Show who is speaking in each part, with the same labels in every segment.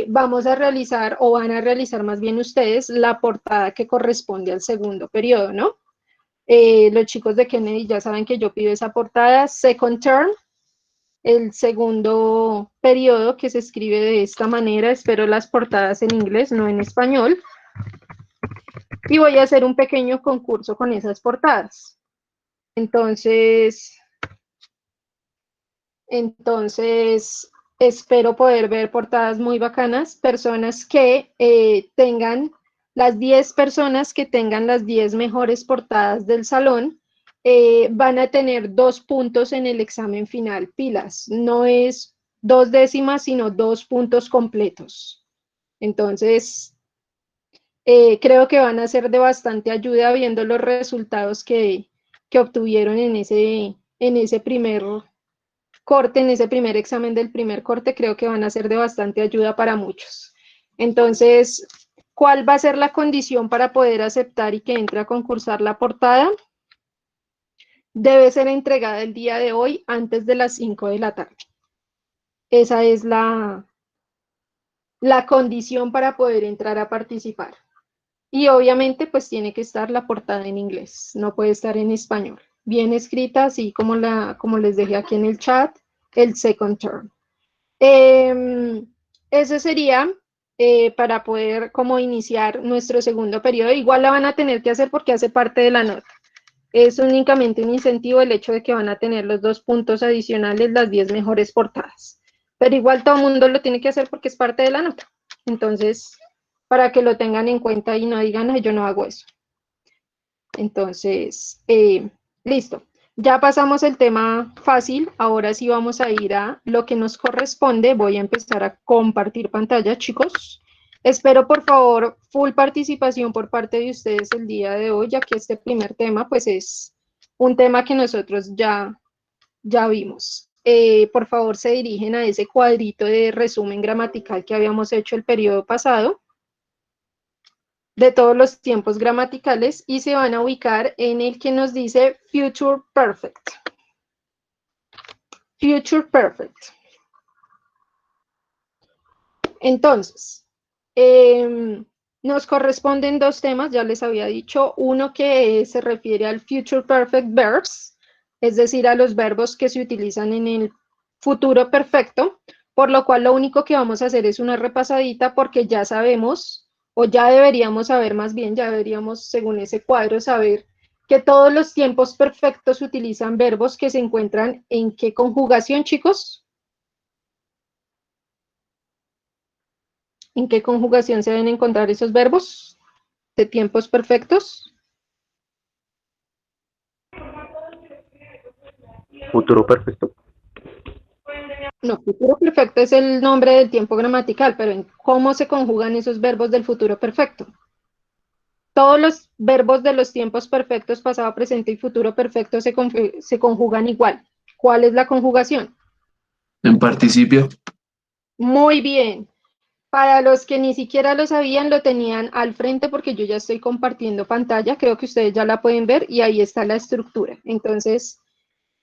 Speaker 1: vamos a realizar, o van a realizar más bien ustedes, la portada que corresponde al segundo periodo, ¿no? Los chicos de Kennedy ya saben que yo pido esa portada, second term, el segundo periodo, que se escribe de esta manera. Espero las portadas en inglés, no en español. Y voy a hacer un pequeño concurso con esas portadas. Entonces, espero poder ver portadas muy bacanas, personas que tengan, las 10 personas que tengan las 10 mejores portadas del salón, van a tener 2 puntos en el examen final, pilas. No es 2 décimas, sino 2 puntos completos. Entonces, creo que van a ser de bastante ayuda viendo los resultados que obtuvieron en ese primer corte, en ese primer examen del primer corte. Creo que van a ser de bastante ayuda para muchos. Entonces, ¿cuál va a ser la condición para poder aceptar y que entre a concursar la portada? Debe ser entregada el día de hoy antes de las 5 de la tarde. Esa es la condición para poder entrar a participar. Y obviamente pues tiene que estar la portada en inglés, no puede estar en español. Bien escrita, así como les dejé aquí en el chat, el second term. Eso sería para poder como iniciar nuestro segundo periodo. Igual la van a tener que hacer porque hace parte de la nota. Es únicamente un incentivo el hecho de que van a tener los 2 puntos adicionales, las 10 mejores portadas. Pero igual todo el mundo lo tiene que hacer porque es parte de la nota. Entonces, para que lo tengan en cuenta y no digan, no, yo no hago eso. Entonces, listo. Ya pasamos el tema fácil, ahora sí vamos a ir a lo que nos corresponde. Voy a empezar a compartir pantalla, chicos. Espero, por favor, full participación por parte de ustedes el día de hoy, ya que este primer tema, pues, es un tema que nosotros ya vimos. Por favor, se dirigen a ese cuadrito de resumen gramatical que habíamos hecho el periodo pasado, de todos los tiempos gramaticales, y se van a ubicar en el que nos dice Future Perfect. Future Perfect. Entonces, nos corresponden 2 temas, ya les había dicho. Uno que se refiere al Future Perfect Verbs, es decir, a los verbos que se utilizan en el futuro perfecto, por lo cual lo único que vamos a hacer es una repasadita porque ya sabemos, o ya deberíamos saber más bien, ya deberíamos, según ese cuadro, saber que todos los tiempos perfectos utilizan verbos que se encuentran en ¿qué conjugación, chicos? ¿En qué conjugación se deben encontrar esos verbos de tiempos perfectos?
Speaker 2: Futuro perfecto.
Speaker 1: No, futuro perfecto es el nombre del tiempo gramatical, pero ¿en cómo se conjugan esos verbos del futuro perfecto? Todos los verbos de los tiempos perfectos, pasado, presente y futuro perfecto, se conjugan igual. ¿Cuál es la conjugación?
Speaker 3: En participio.
Speaker 1: Muy bien. Para los que ni siquiera lo sabían, lo tenían al frente porque yo ya estoy compartiendo pantalla, creo que ustedes ya la pueden ver y ahí está la estructura. Entonces,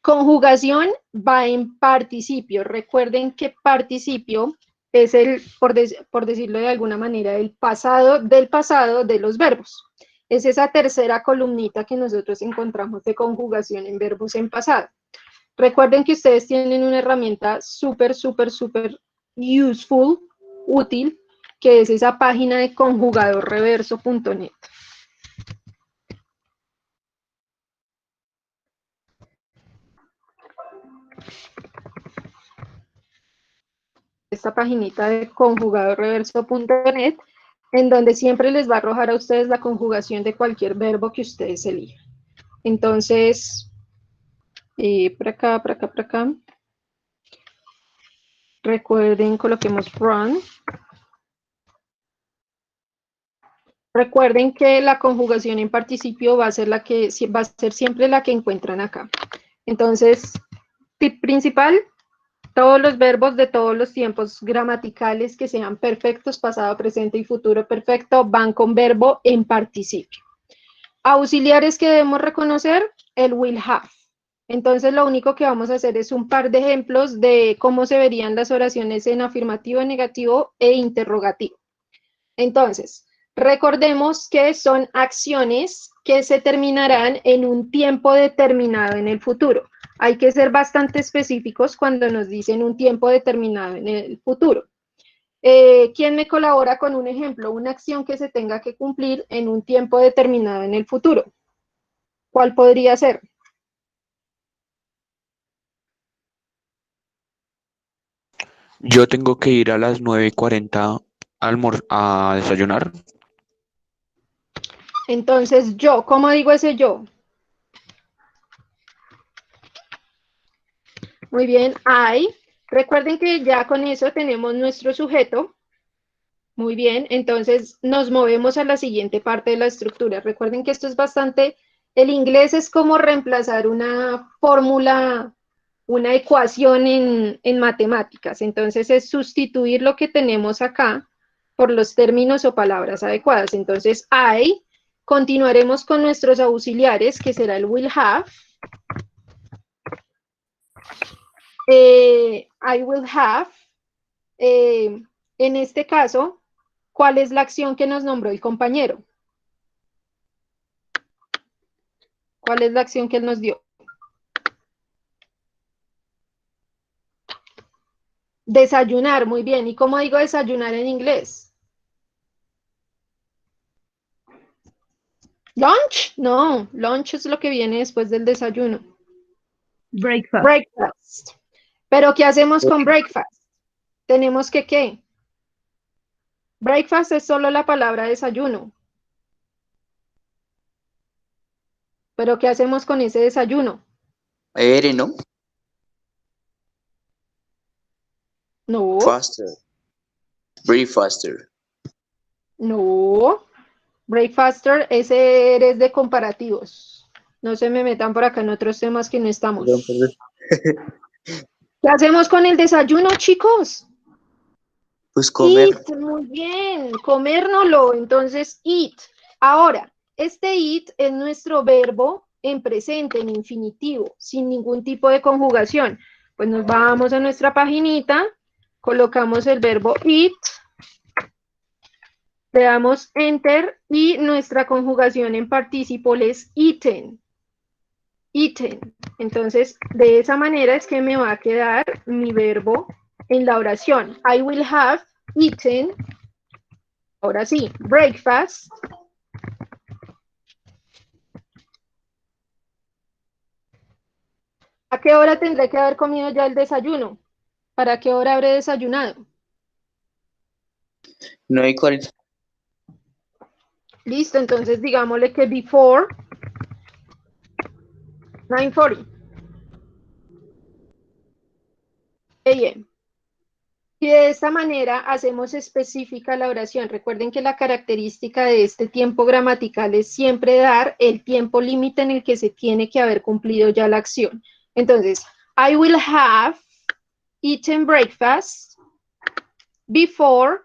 Speaker 1: conjugación va en participio. Recuerden que participio es por decirlo de alguna manera, el pasado del pasado de los verbos. Es esa tercera columnita que nosotros encontramos de conjugación en verbos en pasado. Recuerden que ustedes tienen una herramienta súper useful, útil, que es esa página de conjugadorreverso.net. Esta paginita de conjugadorreverso.net, en donde siempre les va a arrojar a ustedes la conjugación de cualquier verbo que ustedes elijan. Entonces, por acá. Recuerden, coloquemos run. Recuerden que la conjugación en participio va a ser siempre la que encuentran acá. Entonces, tip principal: todos los verbos de todos los tiempos gramaticales que sean perfectos, pasado, presente y futuro perfecto, van con verbo en participio. Auxiliares que debemos reconocer: el will have. Entonces, lo único que vamos a hacer es un par de ejemplos de cómo se verían las oraciones en afirmativo, negativo e interrogativo. Entonces, recordemos que son acciones que se terminarán en un tiempo determinado en el futuro. Hay que ser bastante específicos cuando nos dicen un tiempo determinado en el futuro. ¿Quién me colabora con un ejemplo? Una acción que se tenga que cumplir en un tiempo determinado en el futuro. ¿Cuál podría ser?
Speaker 2: Yo tengo que ir a las 9:40 a desayunar.
Speaker 1: Entonces, yo, ¿cómo digo ese yo? Muy bien, I. Recuerden que ya con eso tenemos nuestro sujeto. Muy bien, entonces nos movemos a la siguiente parte de la estructura. Recuerden que esto es bastante, el inglés es como reemplazar una fórmula, una ecuación en matemáticas. Entonces es sustituir lo que tenemos acá por los términos o palabras adecuadas. Entonces, I, continuaremos con nuestros auxiliares, que será el will have. I will have. En este caso, ¿cuál es la acción que nos nombró el compañero? ¿Cuál es la acción que él nos dio? Desayunar, muy bien. ¿Y cómo digo desayunar en inglés? ¿Lunch? No, lunch es lo que viene después del desayuno.
Speaker 4: Breakfast.
Speaker 1: Breakfast. ¿Pero qué hacemos con breakfast? Tenemos que, ¿qué? Breakfast es solo la palabra desayuno. ¿Pero qué hacemos con ese desayuno?
Speaker 5: ¿No?
Speaker 1: No,
Speaker 5: Faster. Breathe faster.
Speaker 1: no. Breakfaster, ese eres de comparativos. No se me metan por acá en otros temas que no estamos.
Speaker 5: Perdón.
Speaker 1: ¿Qué hacemos con el desayuno, chicos?
Speaker 5: Pues comer.
Speaker 1: Eat, muy bien, comérnoslo, entonces eat. Ahora, este eat es nuestro verbo en presente, en infinitivo, sin ningún tipo de conjugación. Pues nos vamos a nuestra paginita, colocamos el verbo eat, le damos enter y nuestra conjugación en partícipo es eaten. Eaten. Entonces, de esa manera es que me va a quedar mi verbo en la oración. I will have eaten. Ahora sí, breakfast. ¿A qué hora tendré que haber comido ya el desayuno? ¿Para qué hora habré desayunado?
Speaker 5: 9:40.
Speaker 1: Listo, entonces digámosle que before 9:40 a.m. Y de esta manera hacemos específica la oración. Recuerden que la característica de este tiempo gramatical es siempre dar el tiempo límite en el que se tiene que haber cumplido ya la acción. Entonces, I will have eaten breakfast before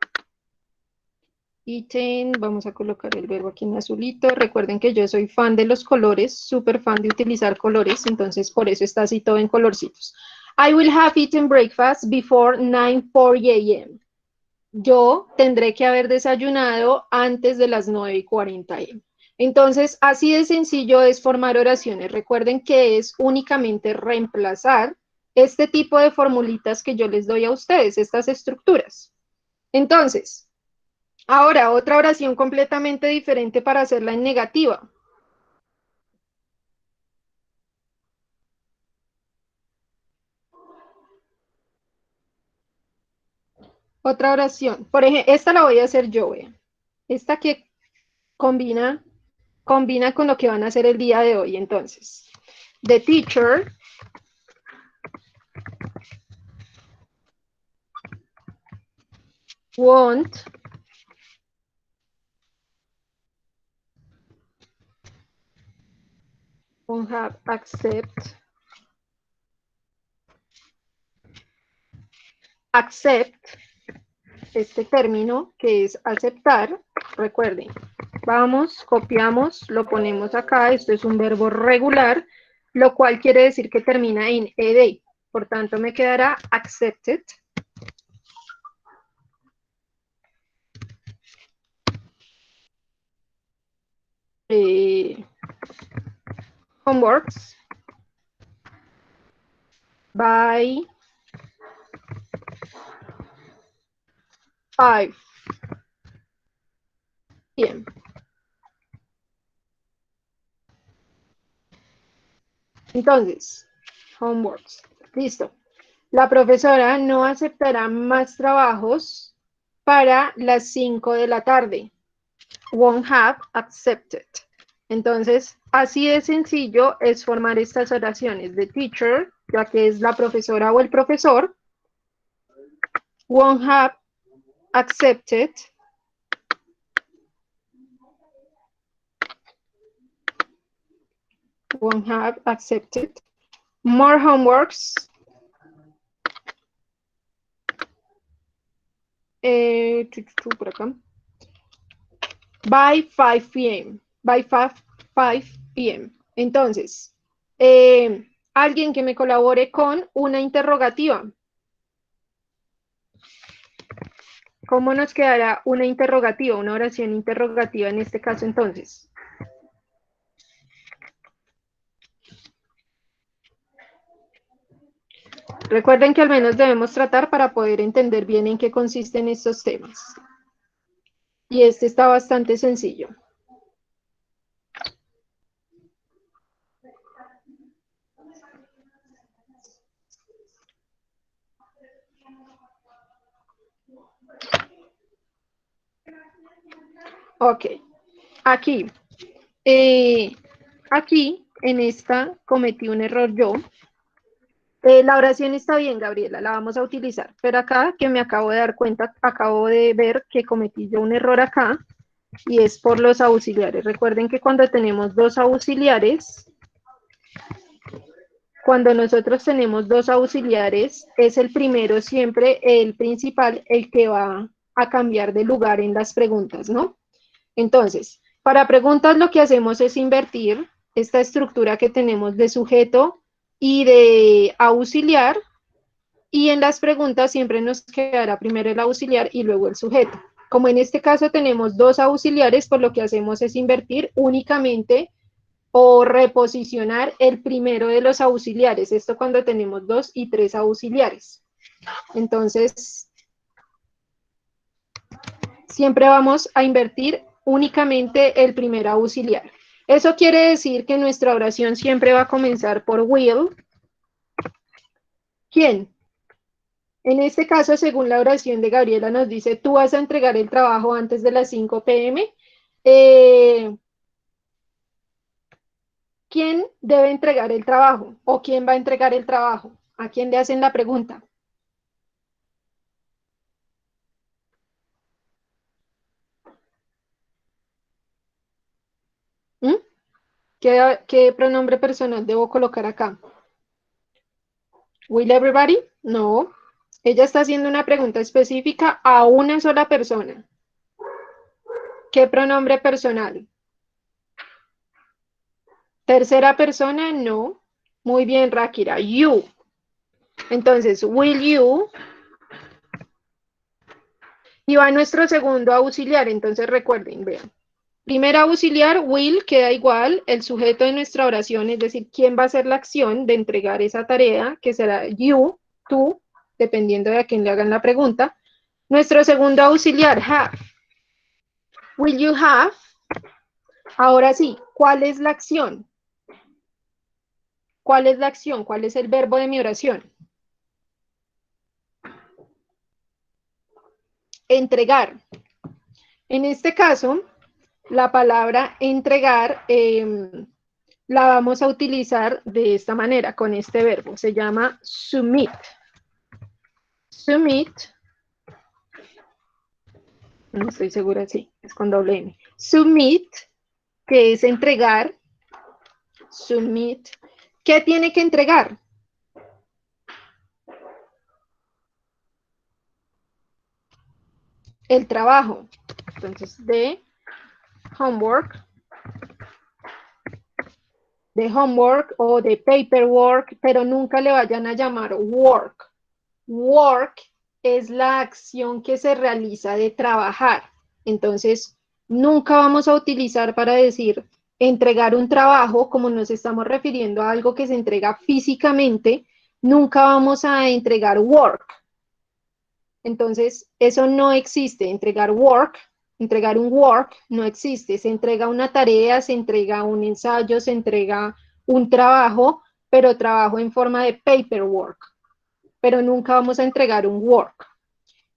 Speaker 1: eaten, vamos a colocar el verbo aquí en azulito. Recuerden que yo soy fan de los colores, súper fan de utilizar colores, entonces por eso está así todo en colorcitos. I will have eaten breakfast before 9:40 a.m. Yo tendré que haber desayunado antes de las 9:40 a.m. Entonces, así de sencillo es formar oraciones. Recuerden que es únicamente reemplazar este tipo de formulitas que yo les doy a ustedes, estas estructuras. Entonces, ahora otra oración completamente diferente para hacerla en negativa. Otra oración. Por ejemplo, esta la voy a hacer yo, vean. Esta que combina con lo que van a hacer el día de hoy. Entonces, the teacher won't have accept este término que es aceptar. Recuerden, vamos, copiamos, lo ponemos acá. Esto es un verbo regular. lo cual quiere decir que termina en ed. Por tanto, me quedará accepted. Homeworks by 5 p.m. Entonces, homeworks. Listo. La profesora no aceptará más trabajos para las 5 de la tarde. Won't have accepted. Entonces, así de sencillo es formar estas oraciones. The teacher, ya que es la profesora o el profesor, won't have accepted more homeworks por acá. By 5 p.m. By 5 p.m. Entonces, alguien que me colabore con una interrogativa. ¿Cómo nos quedará una interrogativa, una oración interrogativa en este caso entonces? Recuerden que al menos debemos tratar para poder entender bien en qué consisten estos temas. Y este está bastante sencillo. Ok, aquí en esta cometí un error yo. La oración está bien, Gabriela, la vamos a utilizar, pero acá que me acabo de dar cuenta, acabo de ver que cometí yo un error acá, y es por los auxiliares. Recuerden que cuando tenemos dos auxiliares, es el primero siempre, el principal, el que va a cambiar de lugar en las preguntas, ¿no? Entonces, para preguntas lo que hacemos es invertir esta estructura que tenemos de sujeto y de auxiliar, y en las preguntas siempre nos quedará primero el auxiliar y luego el sujeto. Como en este caso tenemos dos auxiliares, pues lo que hacemos es invertir únicamente o reposicionar el primero de los auxiliares. Esto cuando tenemos 2 y 3 auxiliares. Entonces, siempre vamos a invertir únicamente el primer auxiliar. Eso quiere decir que nuestra oración siempre va a comenzar por will. ¿Quién? En este caso, según la oración de Gabriela, nos dice, tú vas a entregar el trabajo antes de las 5 p.m. ¿Quién debe entregar el trabajo? ¿O quién va a entregar el trabajo? ¿A quién le hacen la pregunta? ¿Mm? ¿Qué pronombre personal debo colocar acá? ¿Will everybody? No. Ella está haciendo una pregunta específica a una sola persona. ¿Qué pronombre personal? Tercera persona, no. Muy bien, Rakira. You. Entonces, will you. Y va nuestro segundo auxiliar. Entonces, recuerden, vean. Primer auxiliar, will, queda igual. El sujeto de nuestra oración, es decir, quién va a hacer la acción de entregar esa tarea, que será you, tú, dependiendo de a quién le hagan la pregunta. Nuestro segundo auxiliar, have. Will you have? Ahora sí, ¿cuál es la acción? ¿Cuál es la acción? ¿Cuál es el verbo de mi oración? Entregar. En este caso, la palabra entregar la vamos a utilizar de esta manera, con este verbo. Se llama submit. Submit. No estoy segura si es con doble M. Submit, que es entregar. Submit. ¿Qué tiene que entregar? El trabajo. Entonces, de homework de homework o de paperwork, pero nunca le vayan a llamar work. Work es la acción que se realiza de trabajar. Entonces, nunca vamos a utilizar para decir entregar un trabajo, como nos estamos refiriendo a algo que se entrega físicamente, nunca vamos a entregar work. Entonces, eso no existe, entregar un work no existe. Se entrega una tarea, se entrega un ensayo, se entrega un trabajo, pero trabajo en forma de paperwork. Pero nunca vamos a entregar un work.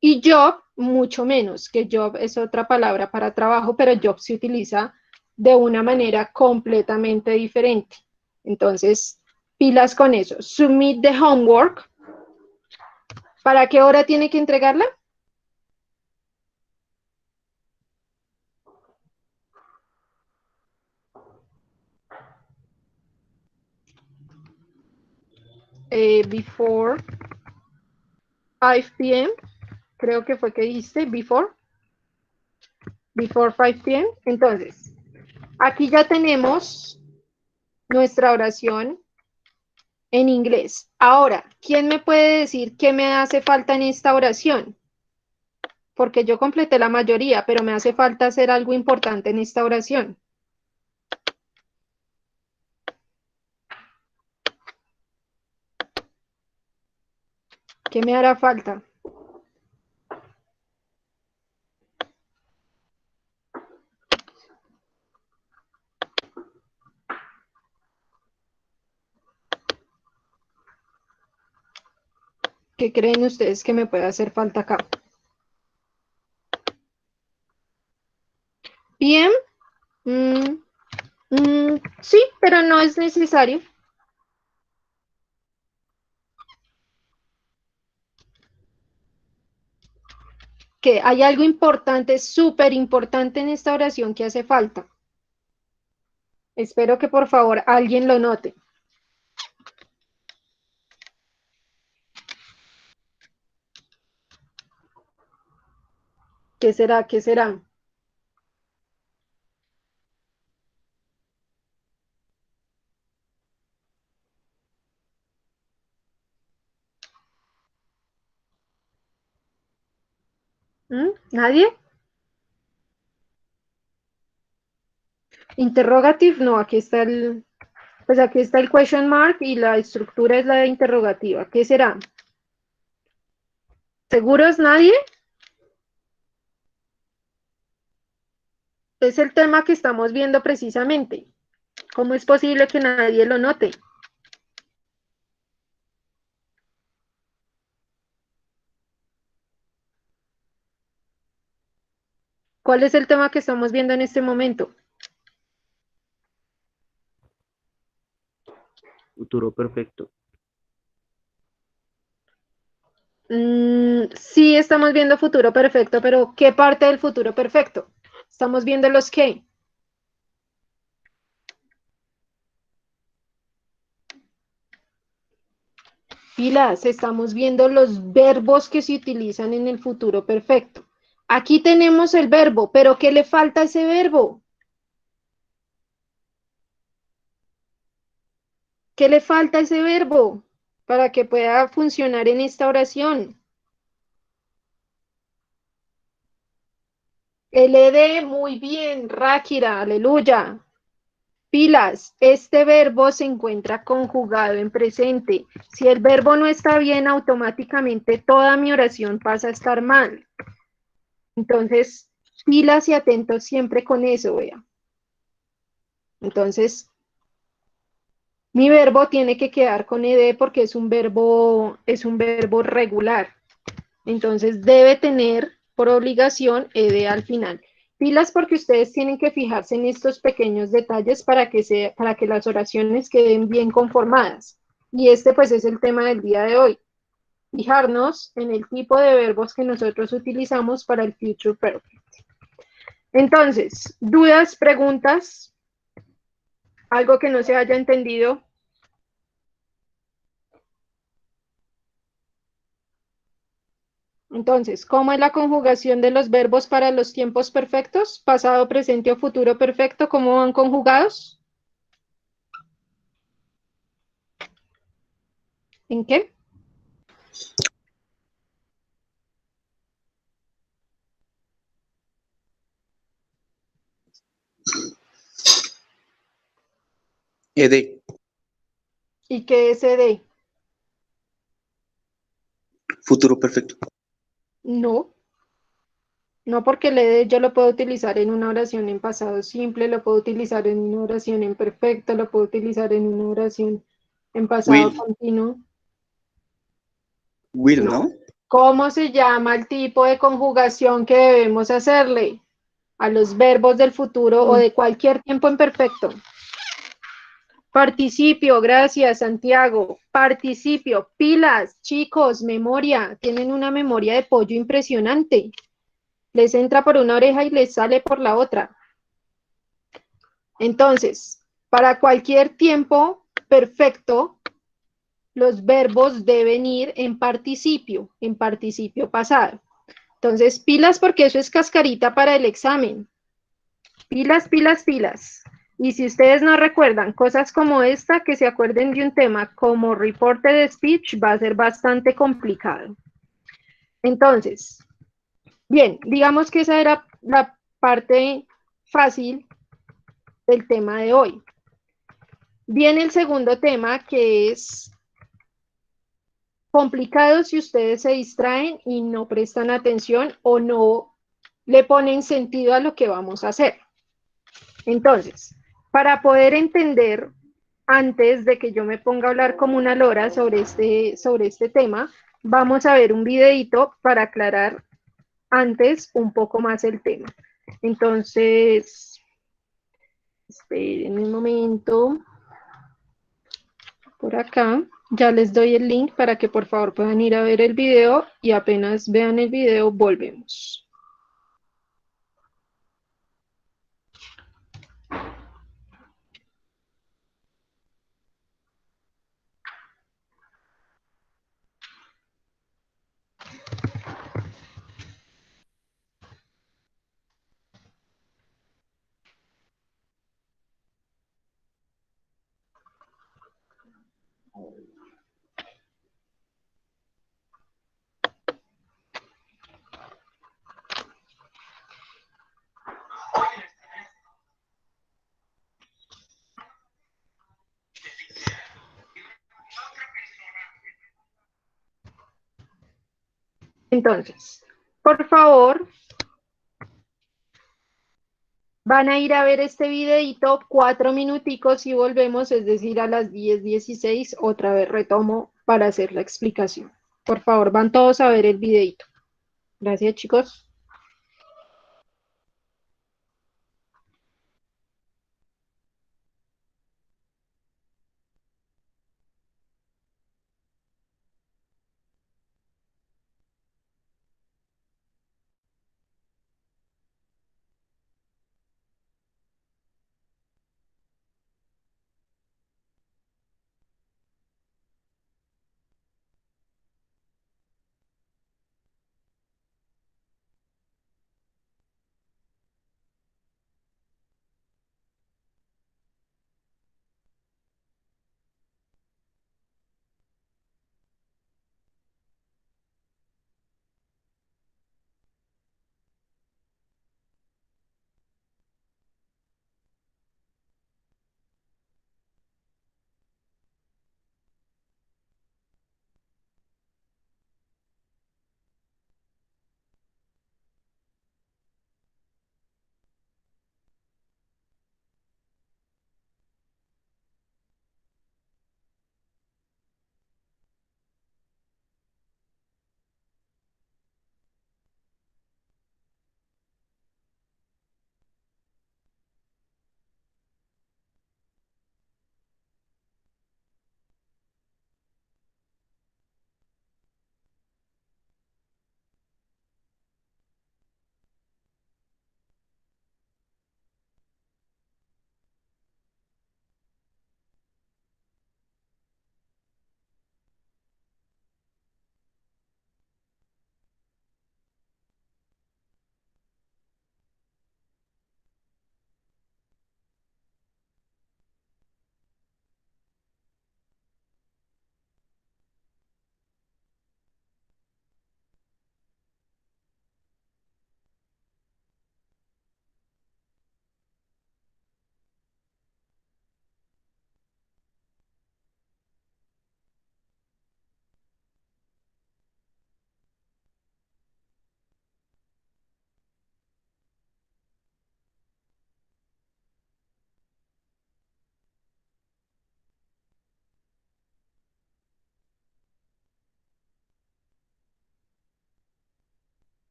Speaker 1: Y job, mucho menos, que job es otra palabra para trabajo, pero job se utiliza de una manera completamente diferente. Entonces, pilas con eso. Submit the homework. ¿Para qué hora tiene que entregarla? Before 5 p.m. Creo que fue que dijiste, before 5 p.m. Entonces, aquí ya tenemos nuestra oración en inglés. Ahora, ¿quién me puede decir qué me hace falta en esta oración? Porque yo completé la mayoría, pero me hace falta hacer algo importante en esta oración. ¿Qué me hará falta? ¿Qué creen ustedes que me puede hacer falta acá? Bien. Sí, pero no es necesario. Que hay algo importante, súper importante en esta oración que hace falta. Espero que por favor alguien lo note. ¿Qué será? ¿Qué será? ¿Nadie? Interrogative, no, aquí está pues aquí está el question mark y la estructura es la de interrogativa. ¿Qué será? ¿Seguros nadie? Es el tema que estamos viendo precisamente. ¿Cómo es posible que nadie lo note? ¿Cuál es el tema que estamos viendo en este momento?
Speaker 6: Futuro perfecto.
Speaker 1: Sí, estamos viendo futuro perfecto, pero ¿qué parte del futuro perfecto? Estamos viendo los qué. Pilas, estamos viendo los verbos que se utilizan en el futuro perfecto. Aquí tenemos el verbo, pero ¿qué le falta a ese verbo? ¿Qué le falta a ese verbo para que pueda funcionar en esta oración? El ed, muy bien, Ráquira, aleluya. Pilas, este verbo se encuentra conjugado en presente. Si el verbo no está bien, automáticamente toda mi oración pasa a estar mal. Entonces, pilas y atentos siempre con eso, vea. Entonces, mi verbo tiene que quedar con ed porque es un verbo regular. Entonces, debe tener por obligación ed al final. Pilas porque ustedes tienen que fijarse en estos pequeños detalles para que las oraciones queden bien conformadas. Y este pues es el tema del día de hoy. Fijarnos en el tipo de verbos que nosotros utilizamos para el future perfect. Entonces, dudas, preguntas, algo que no se haya entendido. Entonces, ¿cómo es la conjugación de los verbos para los tiempos perfectos? Pasado, presente o futuro perfecto, ¿cómo van conjugados? ¿En qué?
Speaker 5: ED.
Speaker 1: ¿Y qué es ED?
Speaker 5: Futuro perfecto.
Speaker 1: No, no porque el ED yo lo puedo utilizar en una oración en pasado simple, lo puedo utilizar en una oración en perfecto, lo puedo utilizar en una oración en pasado
Speaker 5: Will.
Speaker 1: continuo.
Speaker 5: Will,
Speaker 1: No.
Speaker 5: ¿no?
Speaker 1: ¿Cómo se llama el tipo de conjugación que debemos hacerle a los verbos del futuro o de cualquier tiempo imperfecto? Participio, gracias Santiago. Participio, pilas, chicos, memoria. Tienen una memoria de pollo impresionante. Les entra por una oreja y les sale por la otra. Entonces, para cualquier tiempo perfecto, los verbos deben ir en participio pasado. Entonces, pilas porque eso es cascarita para el examen. Pilas, pilas, pilas. Y si ustedes no recuerdan cosas como esta, que se acuerden de un tema como reported speech, va a ser bastante complicado. Entonces, bien, digamos que esa era la parte fácil del tema de hoy. Viene el segundo tema, que es complicado si ustedes se distraen y no prestan atención o no le ponen sentido a lo que vamos a hacer. Entonces, para poder entender, antes de que yo me ponga a hablar como una lora sobre este tema, vamos a ver un videito para aclarar antes un poco más el tema. Entonces, esperen un momento. Por acá, ya les doy el link para que por favor puedan ir a ver el video y apenas vean el video, volvemos. Entonces, por favor, van a ir a ver este videito 4 minuticos y volvemos, es decir, a las 10:16, otra vez retomo para hacer la explicación. Por favor, van todos a ver el videito. Gracias, chicos.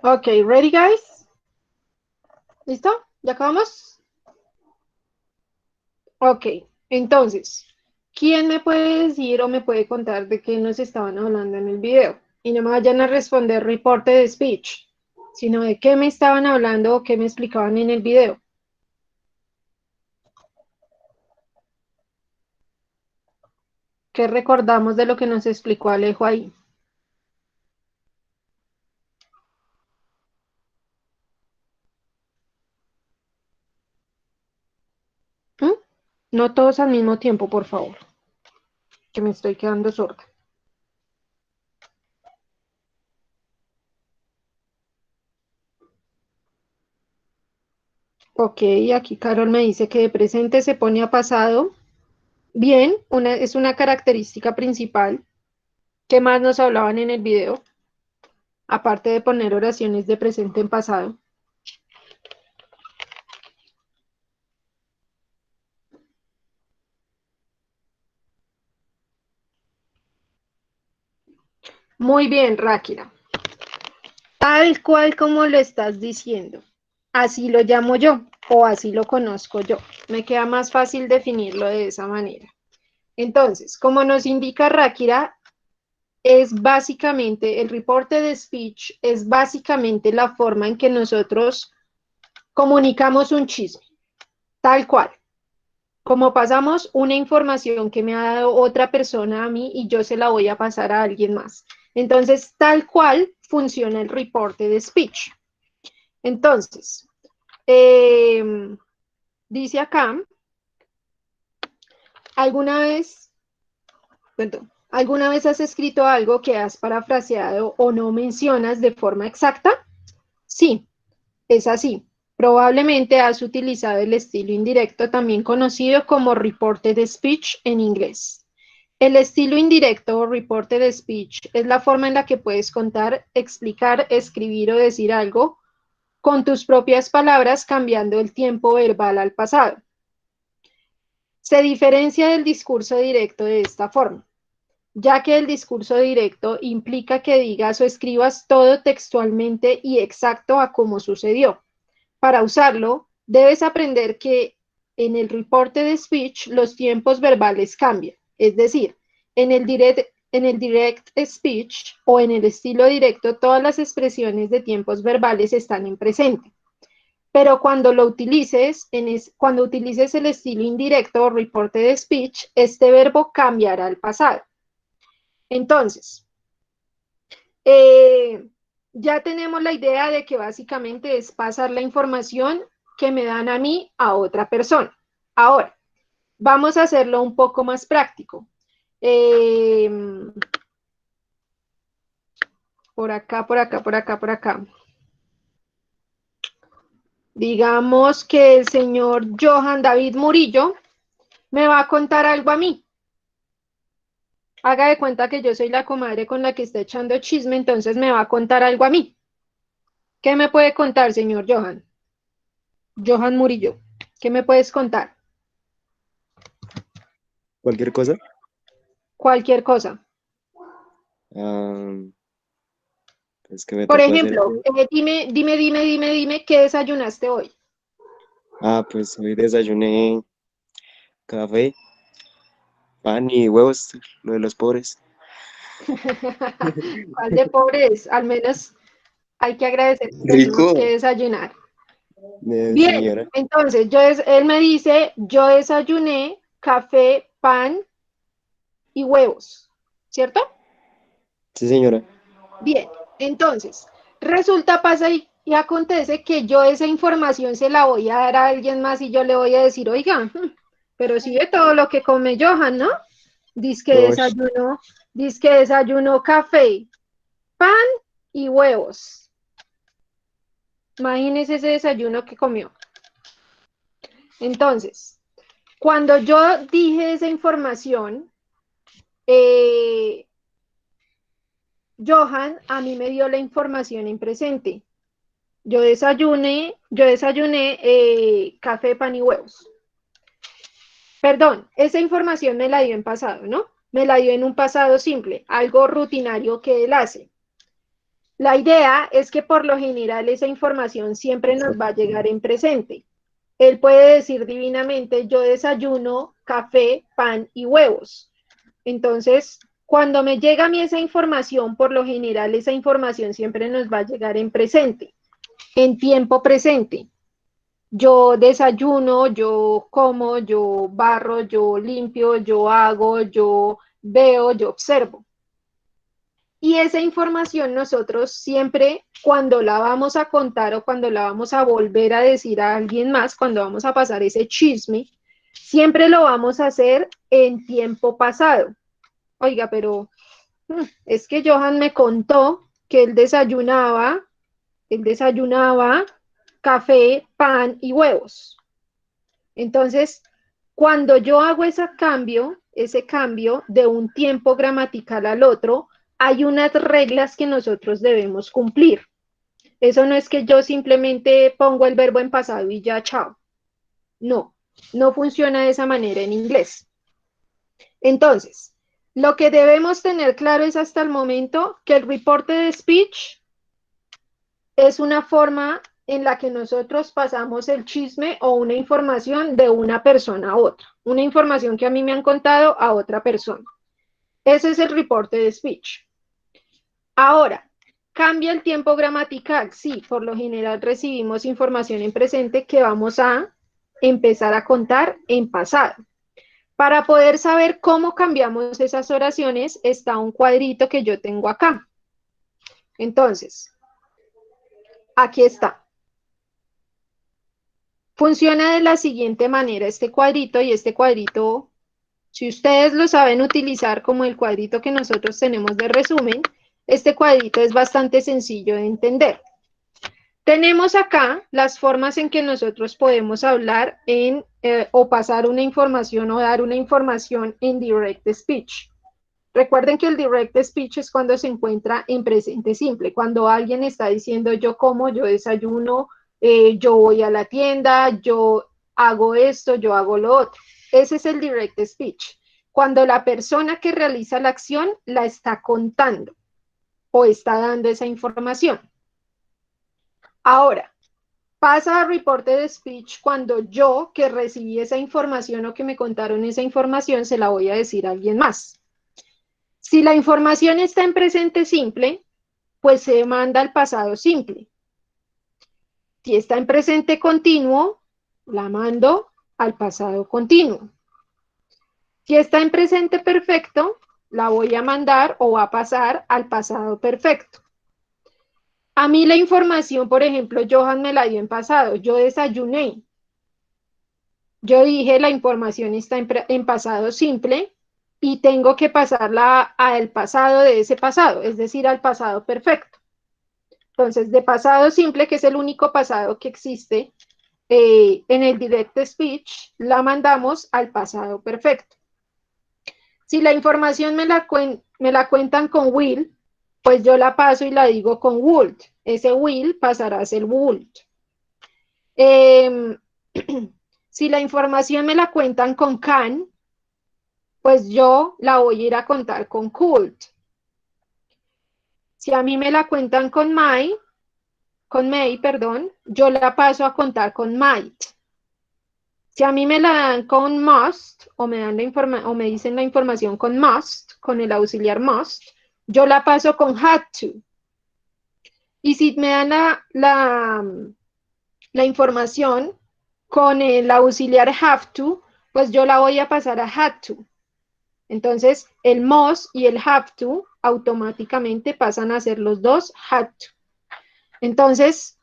Speaker 1: Ok, ready guys? ¿Listo? ¿Ya acabamos? Ok, entonces, ¿quién me puede decir o me puede contar de qué nos estaban hablando en el video? Y no me vayan a responder reporte de speech, sino de qué me estaban hablando o qué me explicaban en el video. ¿Qué recordamos de lo que nos explicó Alejo ahí? ¿Mm? No todos al mismo tiempo, por favor, que me estoy quedando sorda. Ok, aquí Carol me dice que de presente se pone a pasado. Bien, es una característica principal. ¿Qué más nos hablaban en el video? Aparte de poner oraciones de presente en pasado. Muy bien, Ráquira. Tal cual como lo estás diciendo. Así lo llamo yo o así lo conozco yo. Me queda más fácil definirlo de esa manera. Entonces, como nos indica Ráquira, es básicamente, el reporte de speech es básicamente la forma en que nosotros comunicamos un chisme, tal cual. Como pasamos una información que me ha dado otra persona a mí y yo se la voy a pasar a alguien más. Entonces, tal cual funciona el reporte de speech. Entonces, dice acá, ¿alguna vez, perdón, alguna vez has escrito algo que has parafraseado o no mencionas de forma exacta? Sí, es así. Probablemente has utilizado el estilo indirecto, también conocido como reported speech en inglés. El estilo indirecto o reported speech es la forma en la que puedes contar, explicar, escribir o decir algo con tus propias palabras, cambiando el tiempo verbal al pasado. Se diferencia del discurso directo de esta forma, ya que el discurso directo implica que digas o escribas todo textualmente y exacto a cómo sucedió. Para usarlo, debes aprender que en el reporte de speech los tiempos verbales cambian. Es decir, en el direct speech o en el estilo directo, todas las expresiones de tiempos verbales están en presente. Pero cuando cuando utilices el estilo indirecto o reporte de speech, este verbo cambiará al pasado. Entonces, ya tenemos la idea de que básicamente es pasar la información que me dan a mí a otra persona. Ahora, vamos a hacerlo un poco más práctico. Por acá, por acá, por acá, por acá. Digamos que el señor Johan David Murillo me va a contar algo a mí. Haga de cuenta que yo soy la comadre con la que está echando chisme, entonces me va a contar algo a mí. ¿Qué me puede contar, señor Johan? Johan Murillo, ¿qué me puedes contar?
Speaker 6: Cualquier cosa.
Speaker 1: Cualquier cosa.
Speaker 6: Ah, pues que me
Speaker 1: Por
Speaker 6: tocó hacer.
Speaker 1: ejemplo, dime, ¿qué desayunaste hoy?
Speaker 6: Pues hoy desayuné café, pan y huevos, lo de los pobres.
Speaker 1: ¿Cuál de pobres? Al menos hay que agradecer que tenemos que
Speaker 5: Rico.
Speaker 1: desayunar. Bien,
Speaker 6: Señora.
Speaker 1: entonces él me dice, yo desayuné café, pan y huevos, ¿cierto?
Speaker 6: Sí, señora.
Speaker 1: Bien, entonces, resulta, pasa y acontece que yo esa información se la voy a dar a alguien más y yo le voy a decir, oiga, pero sí de todo lo que come Johan, ¿no?
Speaker 6: Uy,
Speaker 1: Dice que desayuno café, pan y huevos. Imagínese ese desayuno que comió. Entonces, cuando yo dije esa información, Johan a mí me dio la información en presente. Yo desayuné café, pan y huevos. Perdón, esa información me la dio en pasado, ¿no? Me la dio en un pasado simple, algo rutinario que él hace. La idea es que por lo general esa información siempre nos va a llegar en presente. Él puede decir divinamente, yo desayuno café, pan y huevos. Entonces, cuando me llega a mí esa información, por lo general esa información siempre nos va a llegar en presente, en tiempo presente. Yo desayuno, yo como, yo barro, yo limpio, yo hago, yo veo, yo observo. Y esa información nosotros siempre, cuando la vamos a contar o cuando la vamos a volver a decir a alguien más, cuando vamos a pasar ese chisme, siempre lo vamos a hacer en tiempo pasado. Oiga, pero es que Johan me contó que él desayunaba café, pan y huevos. Entonces, cuando yo hago ese cambio de un tiempo gramatical al otro, hay unas reglas que nosotros debemos cumplir. Eso no es que yo simplemente pongo el verbo en pasado y ya, chao. No, no funciona de esa manera en inglés. Entonces, lo que debemos tener claro es hasta el momento que el reporte de speech es una forma en la que nosotros pasamos el chisme o una información de una persona a otra, una información que a mí me han contado a otra persona. Ese es el reporte de speech. Ahora, ¿cambia el tiempo gramatical? Sí, por lo general recibimos información en presente que vamos a empezar a contar en pasado. Para poder saber cómo cambiamos esas oraciones, está un cuadrito que yo tengo acá. Entonces, aquí está. Funciona de la siguiente manera este cuadrito, y este cuadrito, si ustedes lo saben utilizar como el cuadrito que nosotros tenemos de resumen, este cuadrito es bastante sencillo de entender. Tenemos acá las formas en que nosotros podemos hablar o pasar una información o dar una información en direct speech. Recuerden que el direct speech es cuando se encuentra en presente simple, cuando alguien está diciendo yo como, yo desayuno, yo voy a la tienda, yo hago esto, yo hago lo otro. Ese es el direct speech. Cuando la persona que realiza la acción la está contando o está dando esa información. Ahora, pasa a reporte de speech cuando yo que recibí esa información o que me contaron esa información se la voy a decir a alguien más. Si la información está en presente simple, pues se manda al pasado simple. Si está en presente continuo, la mando al pasado continuo. Si está en presente perfecto, la voy a mandar o va a pasar al pasado perfecto. A mí la información, por ejemplo, Johan me la dio en pasado. Yo desayuné. Yo dije la información está en pasado simple y tengo que pasarla al pasado de ese pasado, es decir, al pasado perfecto. Entonces, de pasado simple, que es el único pasado que existe en el direct speech, la mandamos al pasado perfecto. Si la información me la cuentan con will, pues yo la paso y la digo con would. Ese will pasará a ser would. Si la información me la cuentan con can, pues yo la voy a ir a contar con could. Si a mí me la cuentan con may, yo la paso a contar con might. Si a mí me la dan con must, o me dicen la información con must, con el auxiliar must, yo la paso con had to. Y si me dan la información con el auxiliar have to, pues yo la voy a pasar a had to. Entonces, el must y el have to automáticamente pasan a ser los dos had to. Entonces,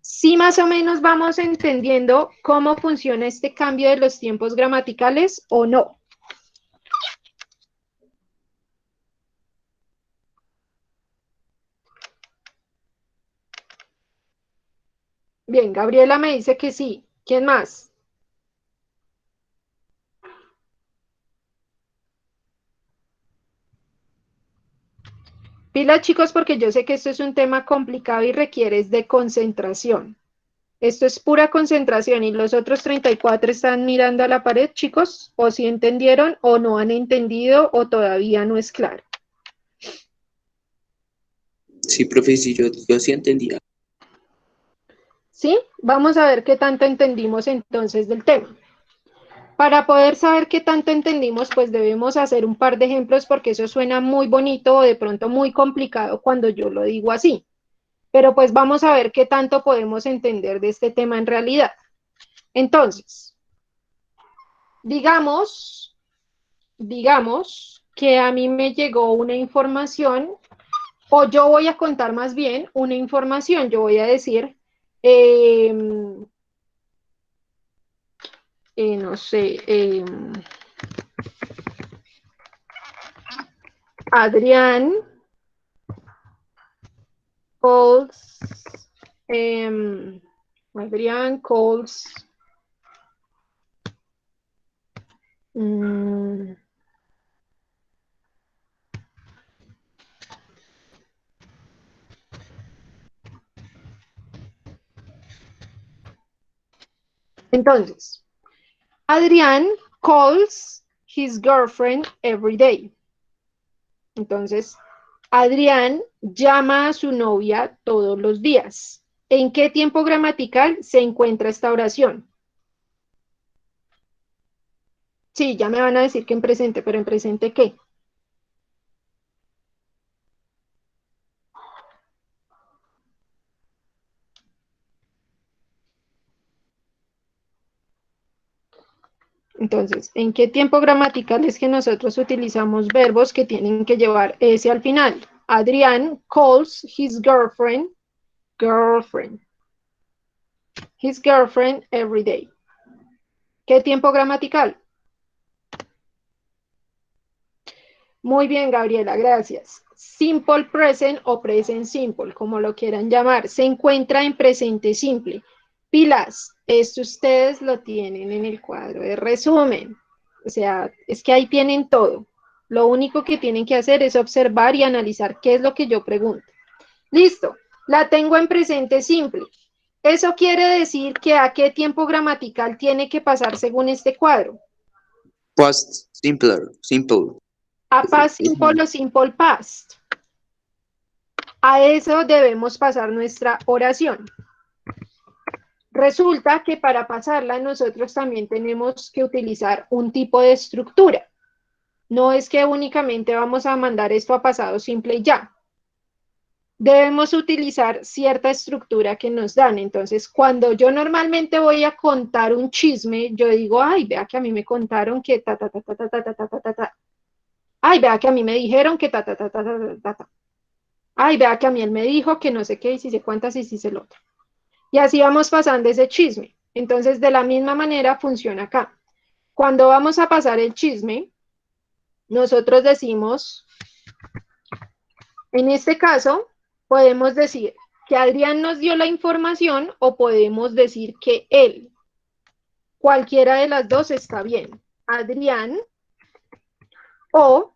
Speaker 1: sí más o menos vamos entendiendo cómo funciona este cambio de los tiempos gramaticales o no. Bien, Gabriela me dice que sí. ¿Quién más? Pila, chicos, porque yo sé que esto es un tema complicado y requiere de concentración. Esto es pura concentración y los otros 34 están mirando a la pared, chicos, o si entendieron o no han entendido o todavía no es claro.
Speaker 5: Sí, profe, sí, yo sí entendía.
Speaker 1: ¿Sí? Vamos a ver qué tanto entendimos entonces del tema. Para poder saber qué tanto entendimos, pues debemos hacer un par de ejemplos porque eso suena muy bonito o de pronto muy complicado cuando yo lo digo así. Pero pues vamos a ver qué tanto podemos entender de este tema en realidad. Entonces, digamos que a mí me llegó una información, o yo voy a contar más bien una información, yo voy a decir, no sé, Adrián calls, Adrián calls, entonces, Adrián calls his girlfriend every day. Entonces, Adrián llama a su novia todos los días. ¿En qué tiempo gramatical se encuentra esta oración? Sí, ya me van a decir que en presente, pero ¿en presente qué? Entonces, ¿en qué tiempo gramatical es que nosotros utilizamos verbos que tienen que llevar ese al final? Adrián calls his girlfriend his girlfriend every day. ¿Qué tiempo gramatical? Muy bien, Gabriela, gracias. Simple present o present simple, como lo quieran llamar, se encuentra en presente simple. Pilas, esto ustedes lo tienen en el cuadro de resumen. O sea, es que ahí tienen todo. Lo único que tienen que hacer es observar y analizar qué es lo que yo pregunto. Listo, la tengo en presente simple. Eso quiere decir que a qué tiempo gramatical tiene que pasar según este cuadro.
Speaker 5: Past simple.
Speaker 1: A past simple o simple past. A eso debemos pasar nuestra oración. Resulta que para pasarla nosotros también tenemos que utilizar un tipo de estructura. No es que únicamente vamos a mandar esto a pasado simple y ya. Debemos utilizar cierta estructura que nos dan. Entonces, cuando yo normalmente voy a contar un chisme, yo digo, ay, vea que a mí me contaron que ta, ta, ta, ta, ta, ta, ta, ta, ta, ta. Ay, vea que a mí me dijeron que ta, ta, ta, ta, ta, ta, ta. Ay, vea que a mí él me dijo que no sé qué, y si se cuántas, y si se lo otro. Y así vamos pasando ese chisme. Entonces, de la misma manera funciona acá. Cuando vamos a pasar el chisme, nosotros decimos, en este caso, podemos decir que Adrián nos dio la información o podemos decir que él. Cualquiera de las dos está bien. Adrián o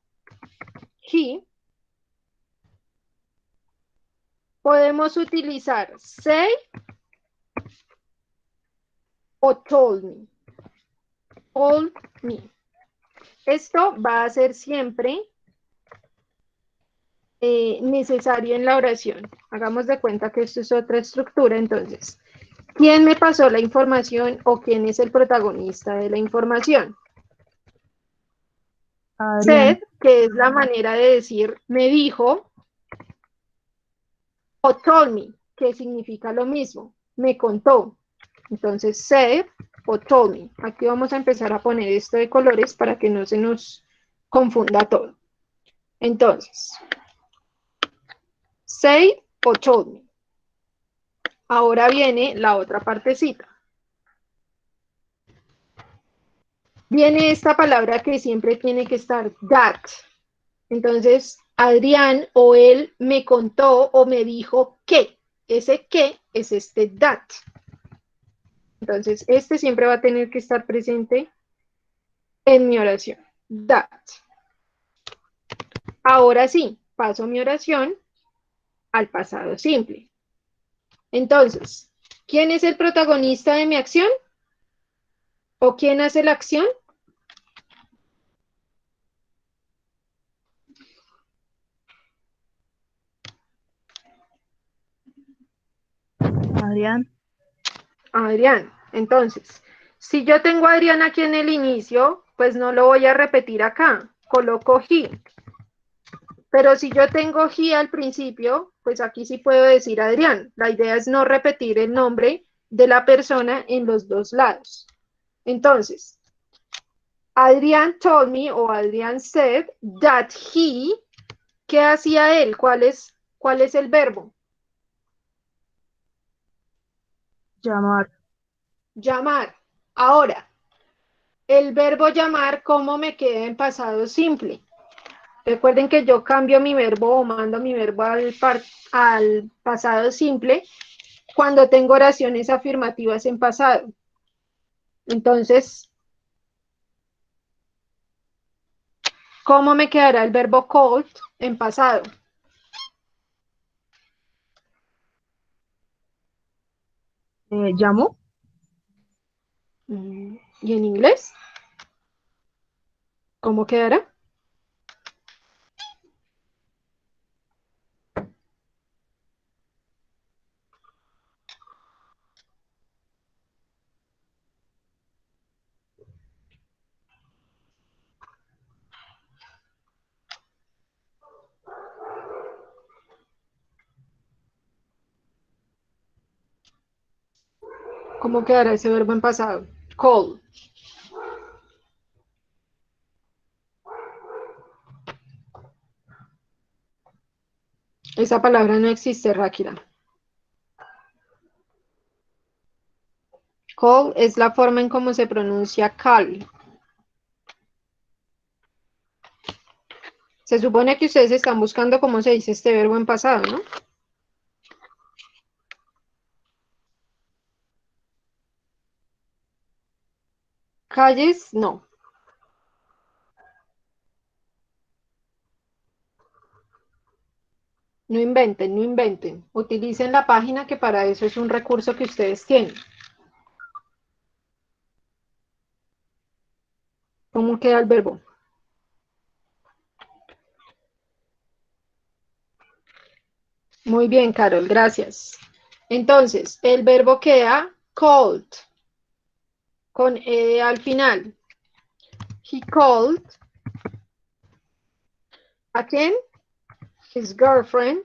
Speaker 1: he. Podemos utilizar say o told me. Told me. Esto va a ser siempre necesario en la oración. Hagamos de cuenta que esto es otra estructura, entonces. ¿Quién me pasó la información o quién es el protagonista de la información?
Speaker 4: Adrián.
Speaker 1: Said, que es la manera de decir me dijo, o told me, que significa lo mismo, me contó. Entonces, said o told me. Aquí vamos a empezar a poner esto de colores para que no se nos confunda todo. Entonces, said o told me. Ahora viene la otra partecita. Viene esta palabra que siempre tiene que estar that. Entonces, Adrián o él me contó o me dijo que. Ese que es este that. Entonces, este siempre va a tener que estar presente en mi oración. That. Ahora sí, paso mi oración al pasado simple. Entonces, ¿quién es el protagonista de mi acción? ¿O quién hace la acción?
Speaker 4: Adrián.
Speaker 1: Adrián. Entonces, si yo tengo a Adrián aquí en el inicio, pues no lo voy a repetir acá. Coloco he. Pero si yo tengo he al principio, pues aquí sí puedo decir Adrián. La idea es no repetir el nombre de la persona en los dos lados. Entonces, Adrián told me o Adrián said that he, ¿qué hacía él? ¿Cuál es el verbo?
Speaker 4: Llamar.
Speaker 1: Llamar. Ahora, el verbo llamar, ¿cómo me queda en pasado simple? Recuerden que yo cambio mi verbo o mando mi verbo al pasado simple cuando tengo oraciones afirmativas en pasado. Entonces, ¿cómo me quedará el verbo called en pasado?
Speaker 4: Llamó.
Speaker 1: ¿Y en inglés? ¿Cómo quedará? ¿Cómo quedará ese verbo en pasado? Call. Esa palabra no existe, Ráquira. Call es la forma en cómo se pronuncia call. Se supone que ustedes están buscando cómo se dice este verbo en pasado, ¿no? Calles, no. No inventen, no inventen. Utilicen la página que para eso es un recurso que ustedes tienen. ¿Cómo queda el verbo? Muy bien, Carol, gracias. Entonces, el verbo queda called, con al final. He called, ¿a quién? His girlfriend.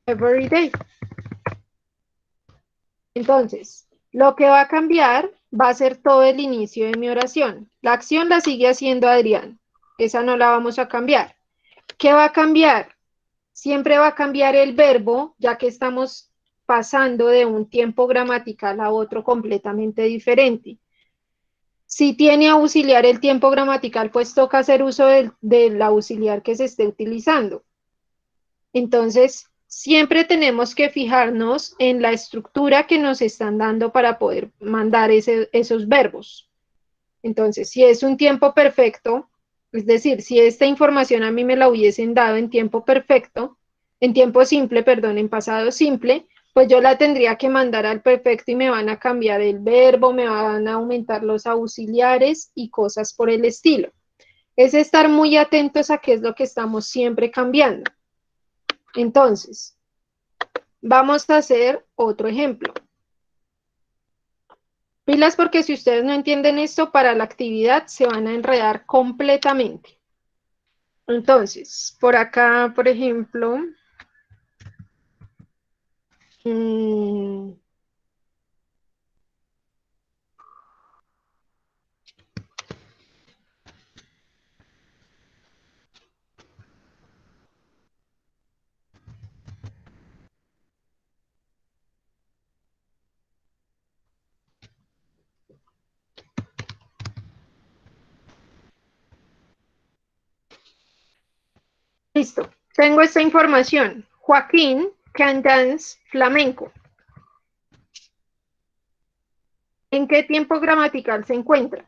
Speaker 1: Every day. Entonces, lo que va a cambiar va a ser todo el inicio de mi oración. La acción la sigue haciendo Adrián. Esa no la vamos a cambiar. ¿Qué va a cambiar? Siempre va a cambiar el verbo, ya que estamos pasando de un tiempo gramatical a otro completamente diferente. Si tiene auxiliar el tiempo gramatical, pues toca hacer uso del auxiliar que se esté utilizando. Entonces, siempre tenemos que fijarnos en la estructura que nos están dando para poder mandar esos verbos. Entonces, si es un tiempo perfecto, es decir, si esta información a mí me la hubiesen dado en tiempo perfecto, en tiempo simple, perdón, en pasado simple, pues yo la tendría que mandar al perfecto y me van a cambiar el verbo, me van a aumentar los auxiliares y cosas por el estilo. Es estar muy atentos a qué es lo que estamos siempre cambiando. Entonces, vamos a hacer otro ejemplo. Pilas porque si ustedes no entienden esto, para la actividad se van a enredar completamente. Entonces, por acá, por ejemplo, listo, tengo esta información. Joaquín can dance flamenco. ¿En qué tiempo gramatical se encuentra?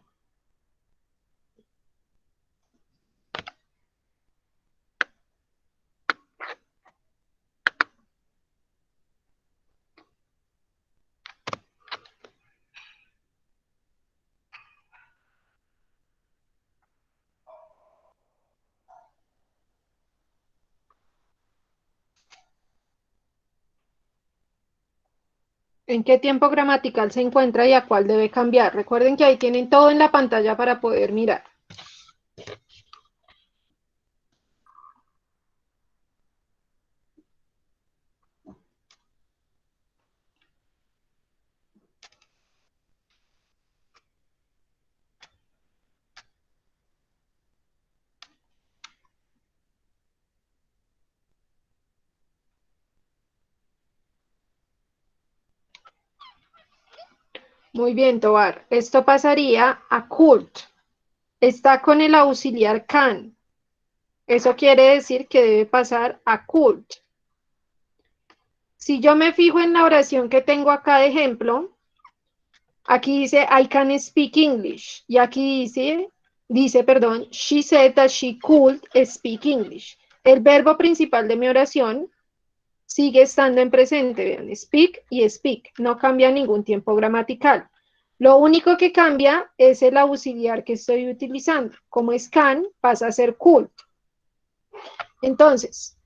Speaker 1: en qué tiempo gramatical se encuentra y a cuál debe cambiar. Recuerden que ahí tienen todo en la pantalla para poder mirar. Muy bien, Tobar. Esto pasaría a could. Está con el auxiliar can. Eso quiere decir que debe pasar a could. Si yo me fijo en la oración que tengo acá de ejemplo, aquí dice I can speak English. Y aquí dice, she said that she could speak English. El verbo principal de mi oración sigue estando en presente, vean, speak y speak, no cambia ningún tiempo gramatical. Lo único que cambia es el auxiliar que estoy utilizando. Como es can, pasa a ser could. Entonces,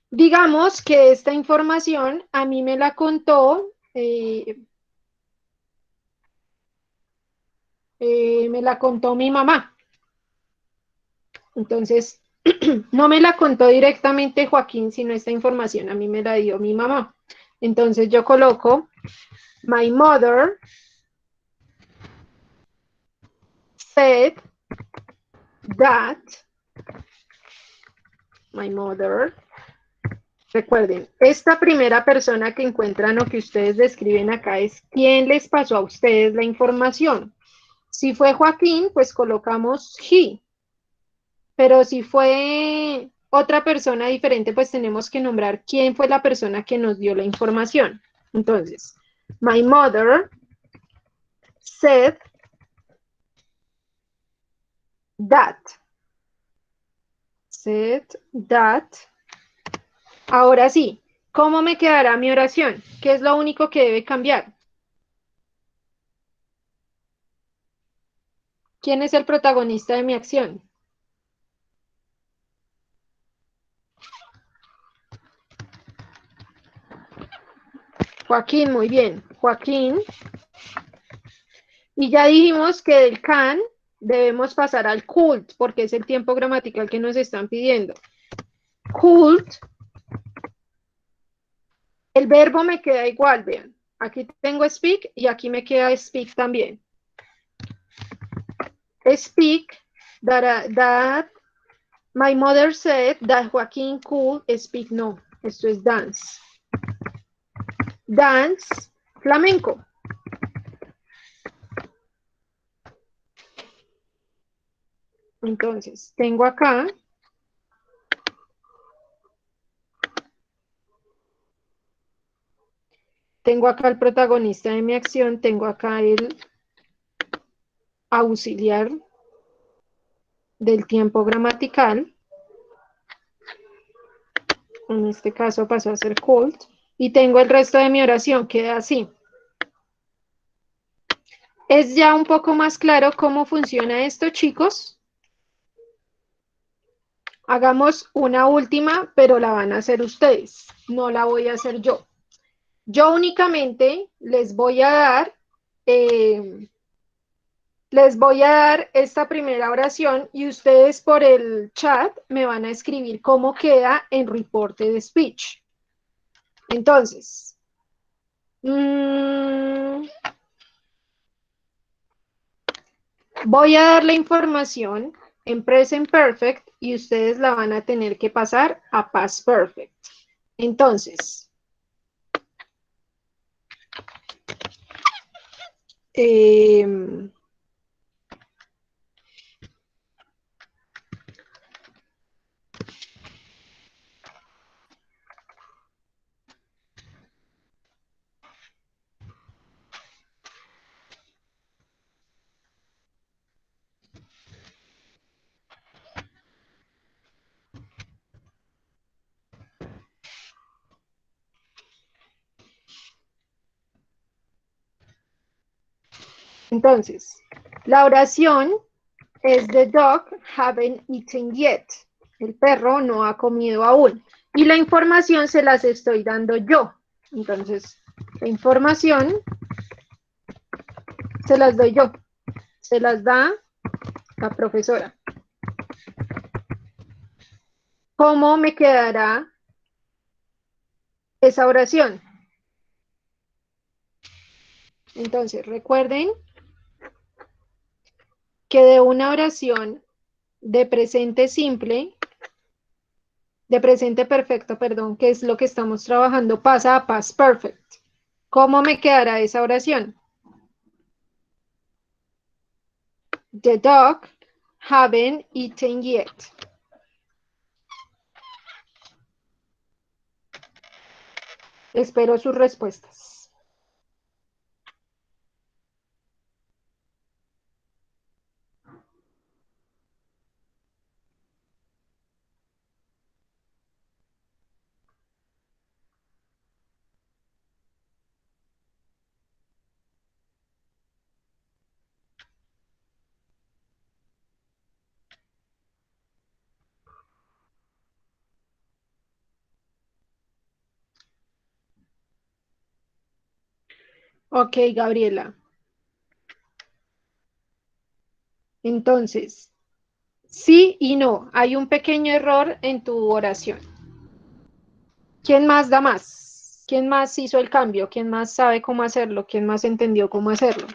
Speaker 1: digamos que esta información a mí me la contó, mi mamá. Entonces, no me la contó directamente Joaquín, sino esta información a mí me la dio mi mamá. Entonces yo coloco my mother said that my mother. Recuerden, esta primera persona que encuentran o que ustedes describen acá es quien les pasó a ustedes la información. Si fue Joaquín, pues colocamos he. Pero si fue otra persona diferente, pues tenemos que nombrar quién fue la persona que nos dio la información. Entonces, my mother said that. Said that. Ahora sí, ¿cómo me quedará mi oración? ¿Qué es lo único que debe cambiar? ¿Quién es el protagonista de mi acción? Joaquín, muy bien. Joaquín. Y ya dijimos que del can debemos pasar al could, porque es el tiempo gramatical que nos están pidiendo. Could. El verbo me queda igual, vean. Aquí tengo speak y aquí me queda speak también. Speak, that my mother said that Joaquín could speak. No, esto es dance. Dance, flamenco. Entonces, tengo acá el protagonista de mi acción, tengo acá el auxiliar del tiempo gramatical. En este caso pasó a ser could. Y tengo el resto de mi oración, queda así. ¿Es ya un poco más claro cómo funciona esto, chicos? Hagamos una última, pero la van a hacer ustedes. No la voy a hacer yo. Yo únicamente les voy a dar esta primera oración y ustedes por el chat me van a escribir cómo queda en reporte de speech. Entonces, voy a dar la información en present perfect y ustedes la van a tener que pasar a past perfect. Entonces, la oración es the dog haven't eaten yet. El perro no ha comido aún. Y la información se las estoy dando yo. Entonces, La información se las doy yo, se las da la profesora. ¿Cómo me quedará esa oración? Entonces, recuerden que de una oración de presente simple, de presente perfecto, perdón, que es lo que estamos trabajando, pasa a past perfect. ¿Cómo me quedará esa oración? The dog haven't eaten yet. Espero sus respuestas. Ok, Gabriela. Entonces, sí y no. Hay un pequeño error en tu oración. ¿Quién más da más? ¿Quién más hizo el cambio? ¿Quién más sabe cómo hacerlo? ¿Quién más entendió cómo hacerlo?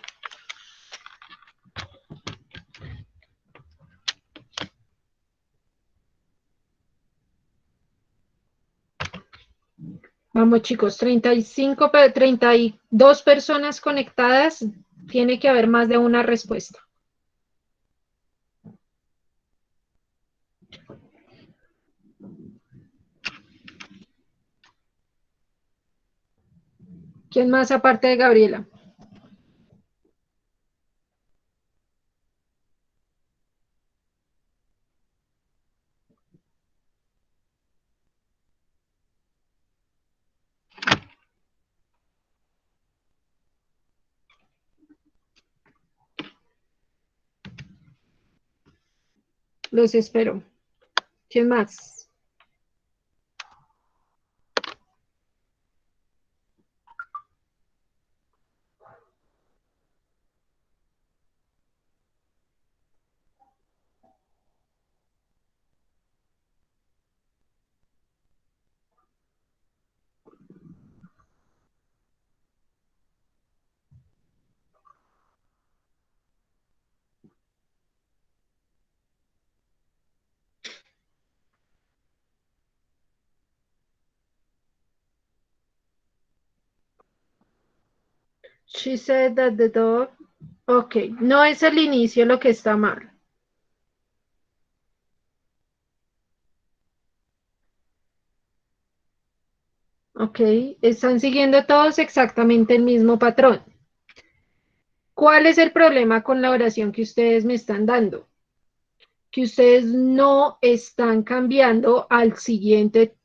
Speaker 1: Vamos, chicos, 32 personas conectadas. Tiene que haber más de una respuesta. ¿Quién más aparte de Gabriela? Los espero. ¿Quién más? She said that the dog... Ok, no es el inicio lo que está mal. Ok, están siguiendo todos exactamente el mismo patrón. ¿Cuál es el problema con la oración que ustedes me están dando? Que ustedes no están cambiando al siguiente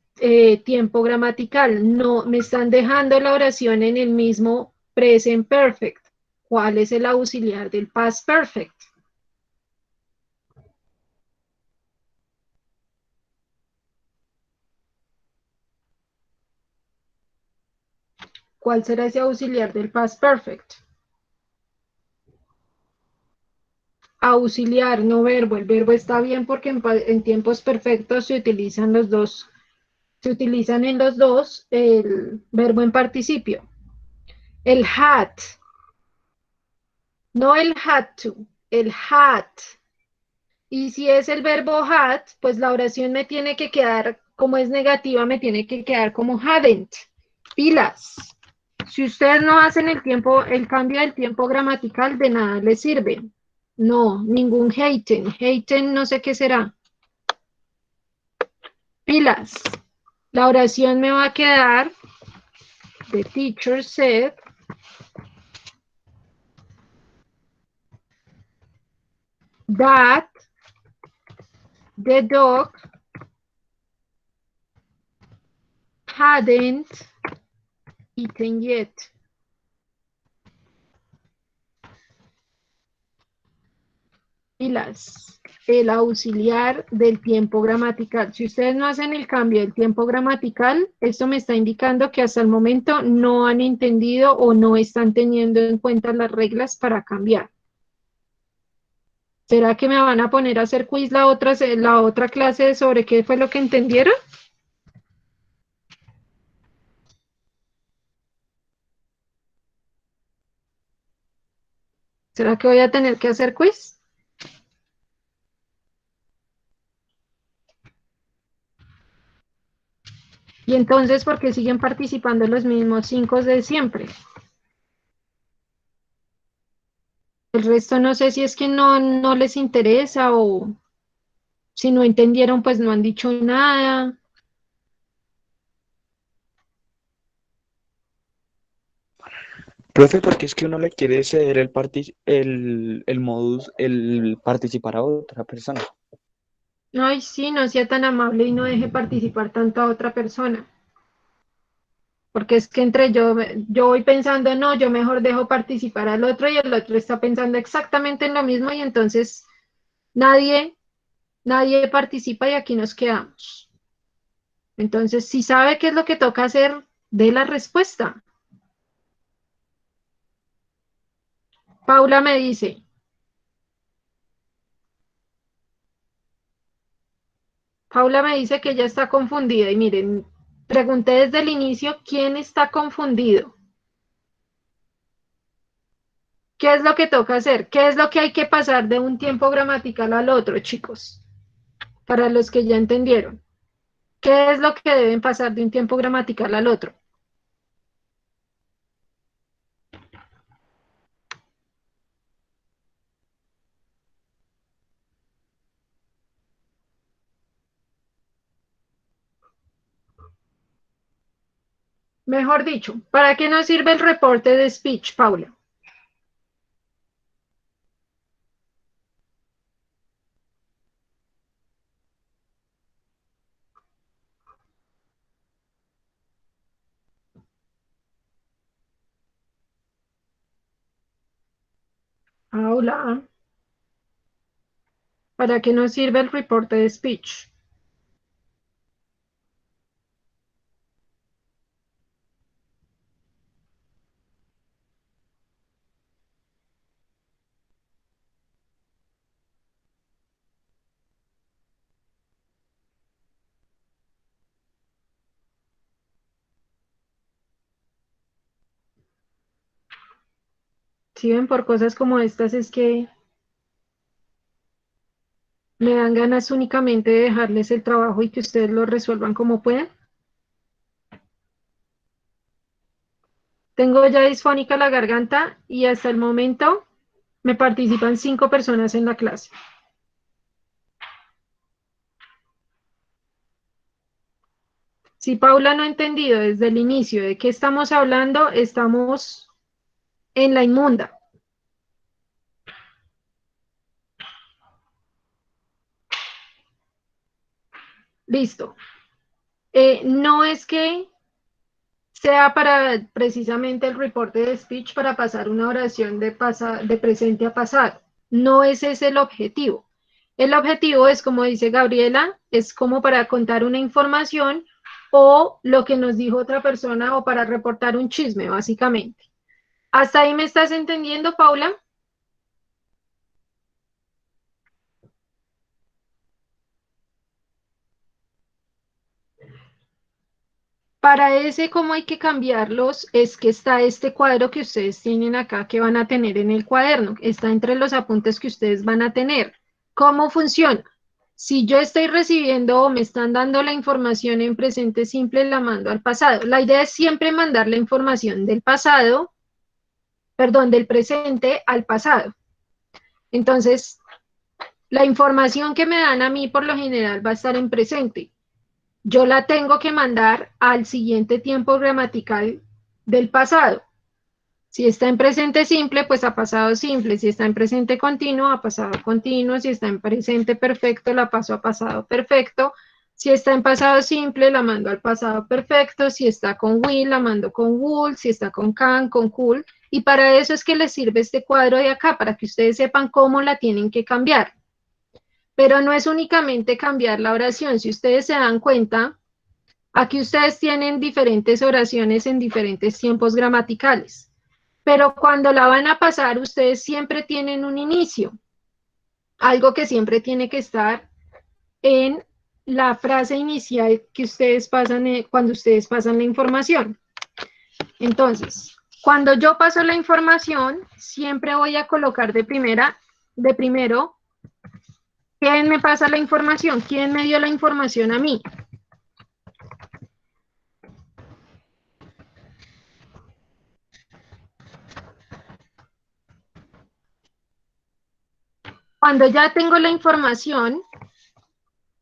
Speaker 1: tiempo gramatical. No, me están dejando la oración en el mismo present perfect. ¿Cuál es el auxiliar del past perfect? ¿Cuál será ese auxiliar del past perfect? Auxiliar, no verbo. El verbo está bien porque en tiempos perfectos se utilizan los dos. Se utilizan en los dos el verbo en participio. El had, no el had to, el had. Y si es el verbo had, pues la oración me tiene que quedar, como es negativa, me tiene que quedar como hadn't. Pilas. Si ustedes no hacen el cambio del tiempo gramatical, de nada les sirve. No, ningún haten. Haten no sé qué será. Pilas. La oración me va a quedar, the teacher said, that the dog hadn't eaten yet. Pilas. el auxiliar del tiempo gramatical. Si ustedes no hacen el cambio del tiempo gramatical, esto me está indicando que hasta el momento no han entendido o no están teniendo en cuenta las reglas para cambiar. ¿Será que me van a poner a hacer quiz la otra clase sobre qué fue lo que entendieron? ¿Será que voy a tener que hacer quiz? Y entonces, ¿por qué siguen participando los mismos 5 de siempre? El resto no sé si es que no les interesa o si no entendieron, pues no han dicho nada.
Speaker 2: Profe, porque es que uno le quiere ceder el modus, el participar a otra persona.
Speaker 1: Ay, sí, no sea tan amable y no deje participar tanto a otra persona. Porque es que entre yo voy pensando, no, yo mejor dejo participar al otro y el otro está pensando exactamente en lo mismo y entonces nadie participa y aquí nos quedamos. Entonces, si sabe qué es lo que toca hacer, dé la respuesta. Paula me dice, que ella está confundida y miren, pregunté desde el inicio, ¿quién está confundido? ¿Qué es lo que toca hacer? ¿Qué es lo que hay que pasar de un tiempo gramatical al otro, chicos? Para los que ya entendieron. ¿Qué es lo que deben pasar de un tiempo gramatical al otro? Mejor dicho, ¿para qué nos sirve el reporte de speech, Paula? Paula, ¿para qué nos sirve el reporte de speech? Si ven, por cosas como estas es que me dan ganas únicamente de dejarles el trabajo y que ustedes lo resuelvan como puedan. Tengo ya disfónica la garganta y hasta el momento me participan 5 personas en la clase. Si Paula no ha entendido desde el inicio de qué estamos hablando, estamos en la inmunda. Listo. No es que sea para precisamente el reporte de speech para pasar una oración de presente a pasado. No ese es el objetivo. El objetivo es, como dice Gabriela, es como para contar una información o lo que nos dijo otra persona o para reportar un chisme, básicamente. ¿Hasta ahí me estás entendiendo, Paula? Para ese, ¿cómo hay que cambiarlos? Es que está este cuadro que ustedes tienen acá que van a tener en el cuaderno. Está entre los apuntes que ustedes van a tener. ¿Cómo funciona? Si yo estoy recibiendo o me están dando la información en presente simple, la mando al pasado. La idea es siempre mandar la información del pasado, perdón, del presente al pasado. Entonces, la información que me dan a mí por lo general va a estar en presente. Yo la tengo que mandar al siguiente tiempo gramatical del pasado. Si está en presente simple, pues a pasado simple. Si está en presente continuo, a pasado continuo. Si está en presente perfecto, la paso a pasado perfecto. Si está en pasado simple, la mando al pasado perfecto. Si está con will, la mando con would. Si está con can, con could. Y para eso es que les sirve este cuadro de acá, para que ustedes sepan cómo la tienen que cambiar. Pero no es únicamente cambiar la oración. Si ustedes se dan cuenta, aquí ustedes tienen diferentes oraciones en diferentes tiempos gramaticales. Pero cuando la van a pasar, ustedes siempre tienen un inicio. Algo que siempre tiene que estar en la frase inicial que ustedes pasan cuando ustedes pasan la información. Entonces, cuando yo paso la información, siempre voy a colocar de primero, ¿quién me pasa la información? ¿Quién me dio la información a mí? Cuando ya tengo la información,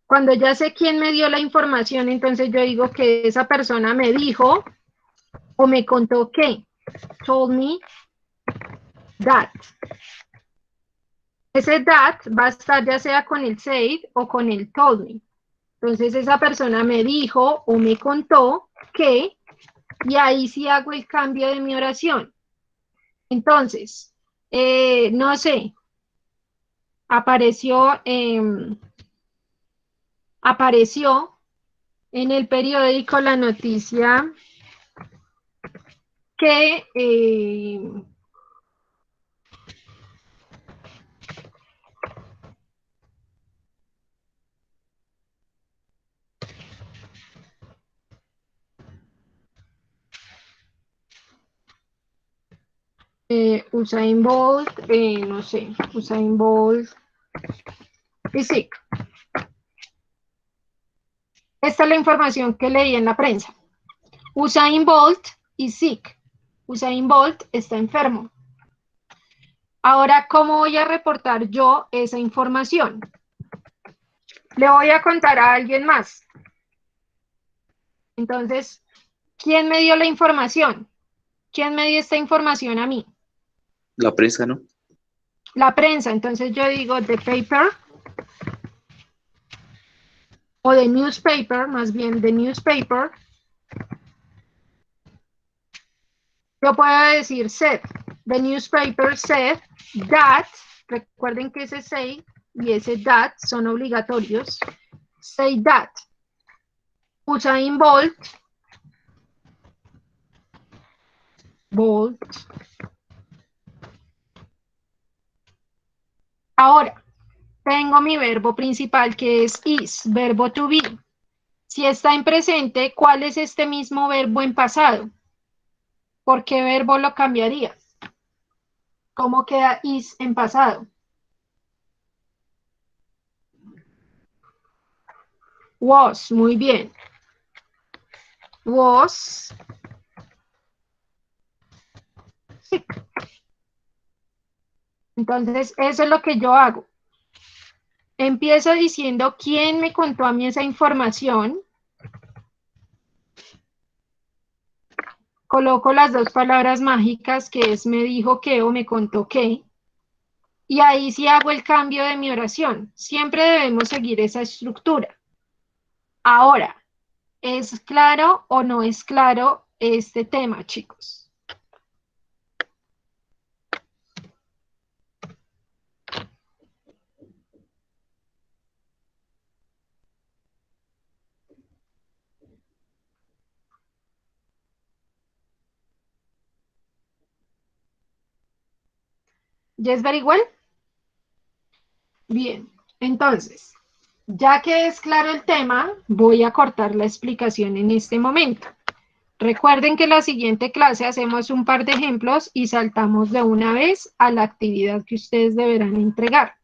Speaker 1: cuando ya sé quién me dio la información, entonces yo digo que esa persona me dijo o me contó que, told me that. Ese that va a estar ya sea con el said o con el told me. Entonces esa persona me dijo o me contó que, y ahí sí hago el cambio de mi oración. Entonces, no sé, apareció en el periódico la noticia que Usain Bolt, no sé, Usain Bolt y sick. Esta es la información que leí en la prensa. Usain Bolt is sick. Usain Bolt está enfermo. Ahora, ¿cómo voy a reportar yo esa información? Le voy a contar a alguien más. Entonces, ¿quién me dio la información? ¿Quién me dio esta información a mí?
Speaker 5: La prensa, ¿no?
Speaker 1: La prensa. Entonces yo digo the paper o the newspaper, más bien the newspaper. Yo puedo decir said. The newspaper said that, recuerden que ese say y ese that son obligatorios. Say that Usain Bolt Ahora, tengo mi verbo principal que es is, verbo to be. Si está en presente, ¿cuál es este mismo verbo en pasado? ¿Por qué verbo lo cambiaría? ¿Cómo queda is en pasado? Was, muy bien. Was sick. Entonces, eso es lo que yo hago. Empiezo diciendo quién me contó a mí esa información. Coloco las dos palabras mágicas que es me dijo que o me contó que. Y ahí sí hago el cambio de mi oración. Siempre debemos seguir esa estructura. Ahora, ¿es claro o no es claro este tema, chicos? ¿Yes, very well? Bien, entonces, ya que es claro el tema, voy a cortar la explicación en este momento. Recuerden que en la siguiente clase hacemos un par de ejemplos y saltamos de una vez a la actividad que ustedes deberán entregar.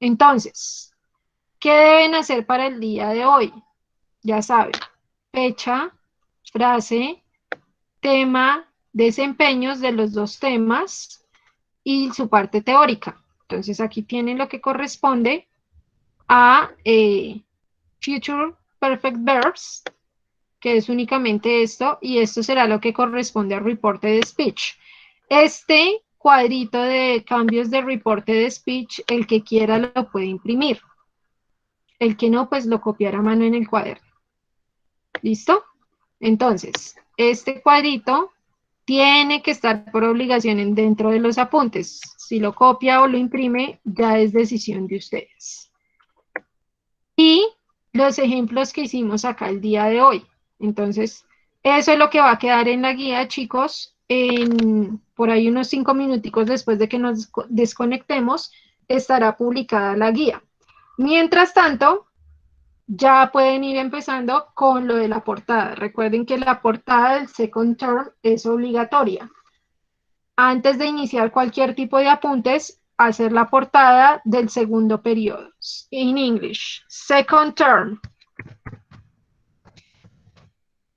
Speaker 1: Entonces, ¿qué deben hacer para el día de hoy? Ya saben, fecha, frase, tema, desempeños de los dos temas y su parte teórica. Entonces aquí tienen lo que corresponde a Future Perfect Verbs, que es únicamente esto, y esto será lo que corresponde al reporte de speech. Este cuadrito de cambios de reporte de speech, el que quiera lo puede imprimir. El que no, pues lo copiará a mano en el cuaderno. ¿Listo? Entonces, este cuadrito tiene que estar por obligación dentro de los apuntes. Si lo copia o lo imprime, ya es decisión de ustedes. y los ejemplos que hicimos acá el día de hoy. Entonces, eso es lo que va a quedar en la guía, chicos. Por ahí unos 5 minuticos después de que nos desconectemos, estará publicada la guía. Mientras tanto, ya pueden ir empezando con lo de la portada. Recuerden que la portada del second term es obligatoria. Antes de iniciar cualquier tipo de apuntes, hacer la portada del segundo periodo. In English, second term.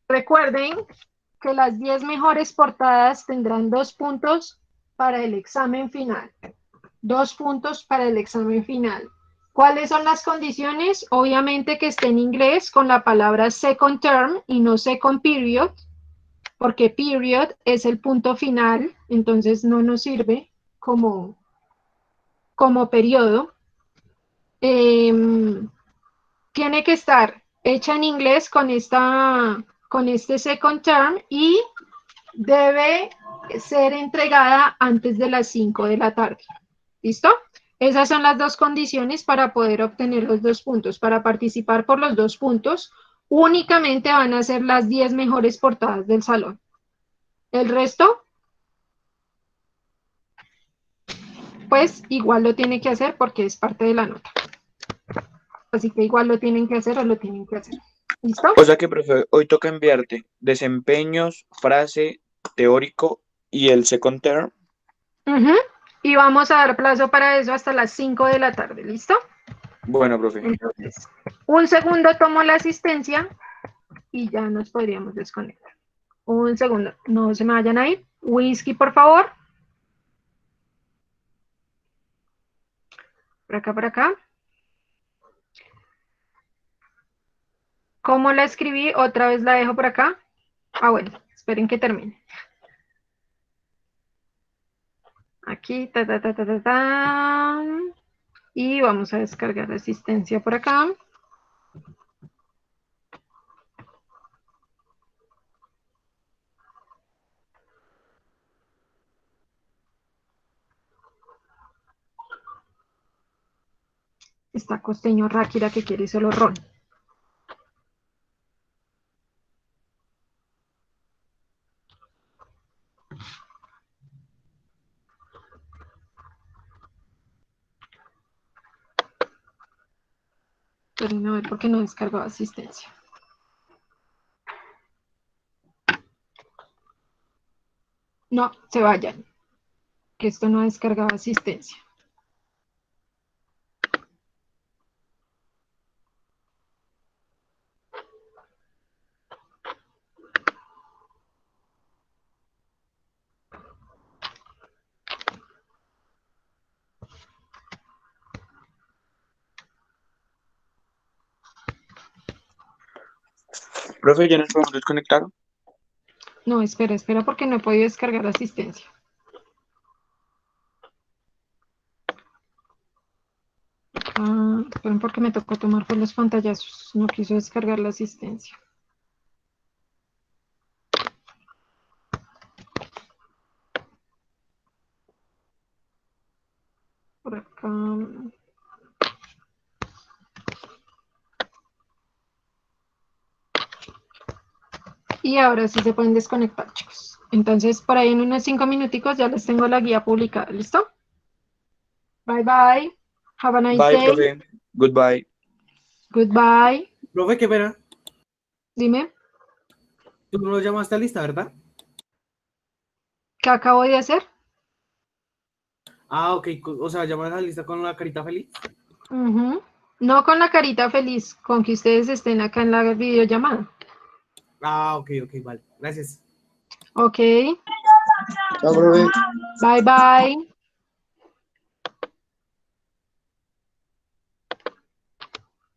Speaker 1: Recuerden que las 10 mejores portadas tendrán 2 puntos para el examen final. 2 puntos para el examen final. ¿Cuáles son las condiciones? Obviamente que esté en inglés con la palabra second term y no second period, porque period es el punto final, entonces no nos sirve como periodo. Tiene que estar hecha en inglés con este second term y debe ser entregada antes de las 5 de la tarde. ¿Listo? Esas son las 2 condiciones para poder obtener los 2 puntos. Para participar por los 2 puntos, únicamente van a ser las 10 mejores portadas del salón. El resto, pues igual lo tiene que hacer porque es parte de la nota. Así que igual lo tienen que hacer o lo tienen que hacer. ¿Listo?
Speaker 2: O sea que, profe, hoy toca enviarte desempeños, frase, teórico y el second term.
Speaker 1: Y vamos a dar plazo para eso hasta las 5 de la tarde. ¿Listo?
Speaker 2: Bueno, profe.
Speaker 1: Entonces, un segundo tomo la asistencia y ya nos podríamos desconectar. Un segundo, no se me vayan a ir. Whisky, por favor. Por acá, por acá. ¿Cómo la escribí? Otra vez la dejo por acá. Ah, bueno, esperen que termine. Aquí, y vamos a descargar la asistencia por acá. Está costeño Ráquira que quiere solo ron. Pero no ver por qué no descargó asistencia. No, se vayan. Que esto no ha descargado asistencia.
Speaker 2: Profe, ¿ya nos podemos desconectar?
Speaker 1: No, espera, porque no he podido descargar asistencia. Esperen porque me tocó tomar por los pantallazos. No quiso descargar la asistencia. Por acá. Y ahora sí se pueden desconectar, chicos. Entonces, por ahí en unos 5 minuticos ya les tengo la guía publicada. ¿Listo? Bye, bye. Have a nice
Speaker 2: Bye,
Speaker 1: day.
Speaker 2: profe. Goodbye.
Speaker 1: Goodbye.
Speaker 7: Profe, qué pena.
Speaker 1: Dime,
Speaker 7: Tú no lo llamaste a lista, ¿verdad?
Speaker 1: ¿qué acabo de hacer?
Speaker 7: Ah, ok. O sea, llamas a la lista con la carita feliz.
Speaker 1: No con la carita feliz, con que ustedes estén acá en la videollamada.
Speaker 7: Ah, ok, vale. Gracias.
Speaker 1: Ok.
Speaker 6: Chao, profe.
Speaker 1: Bye, bye.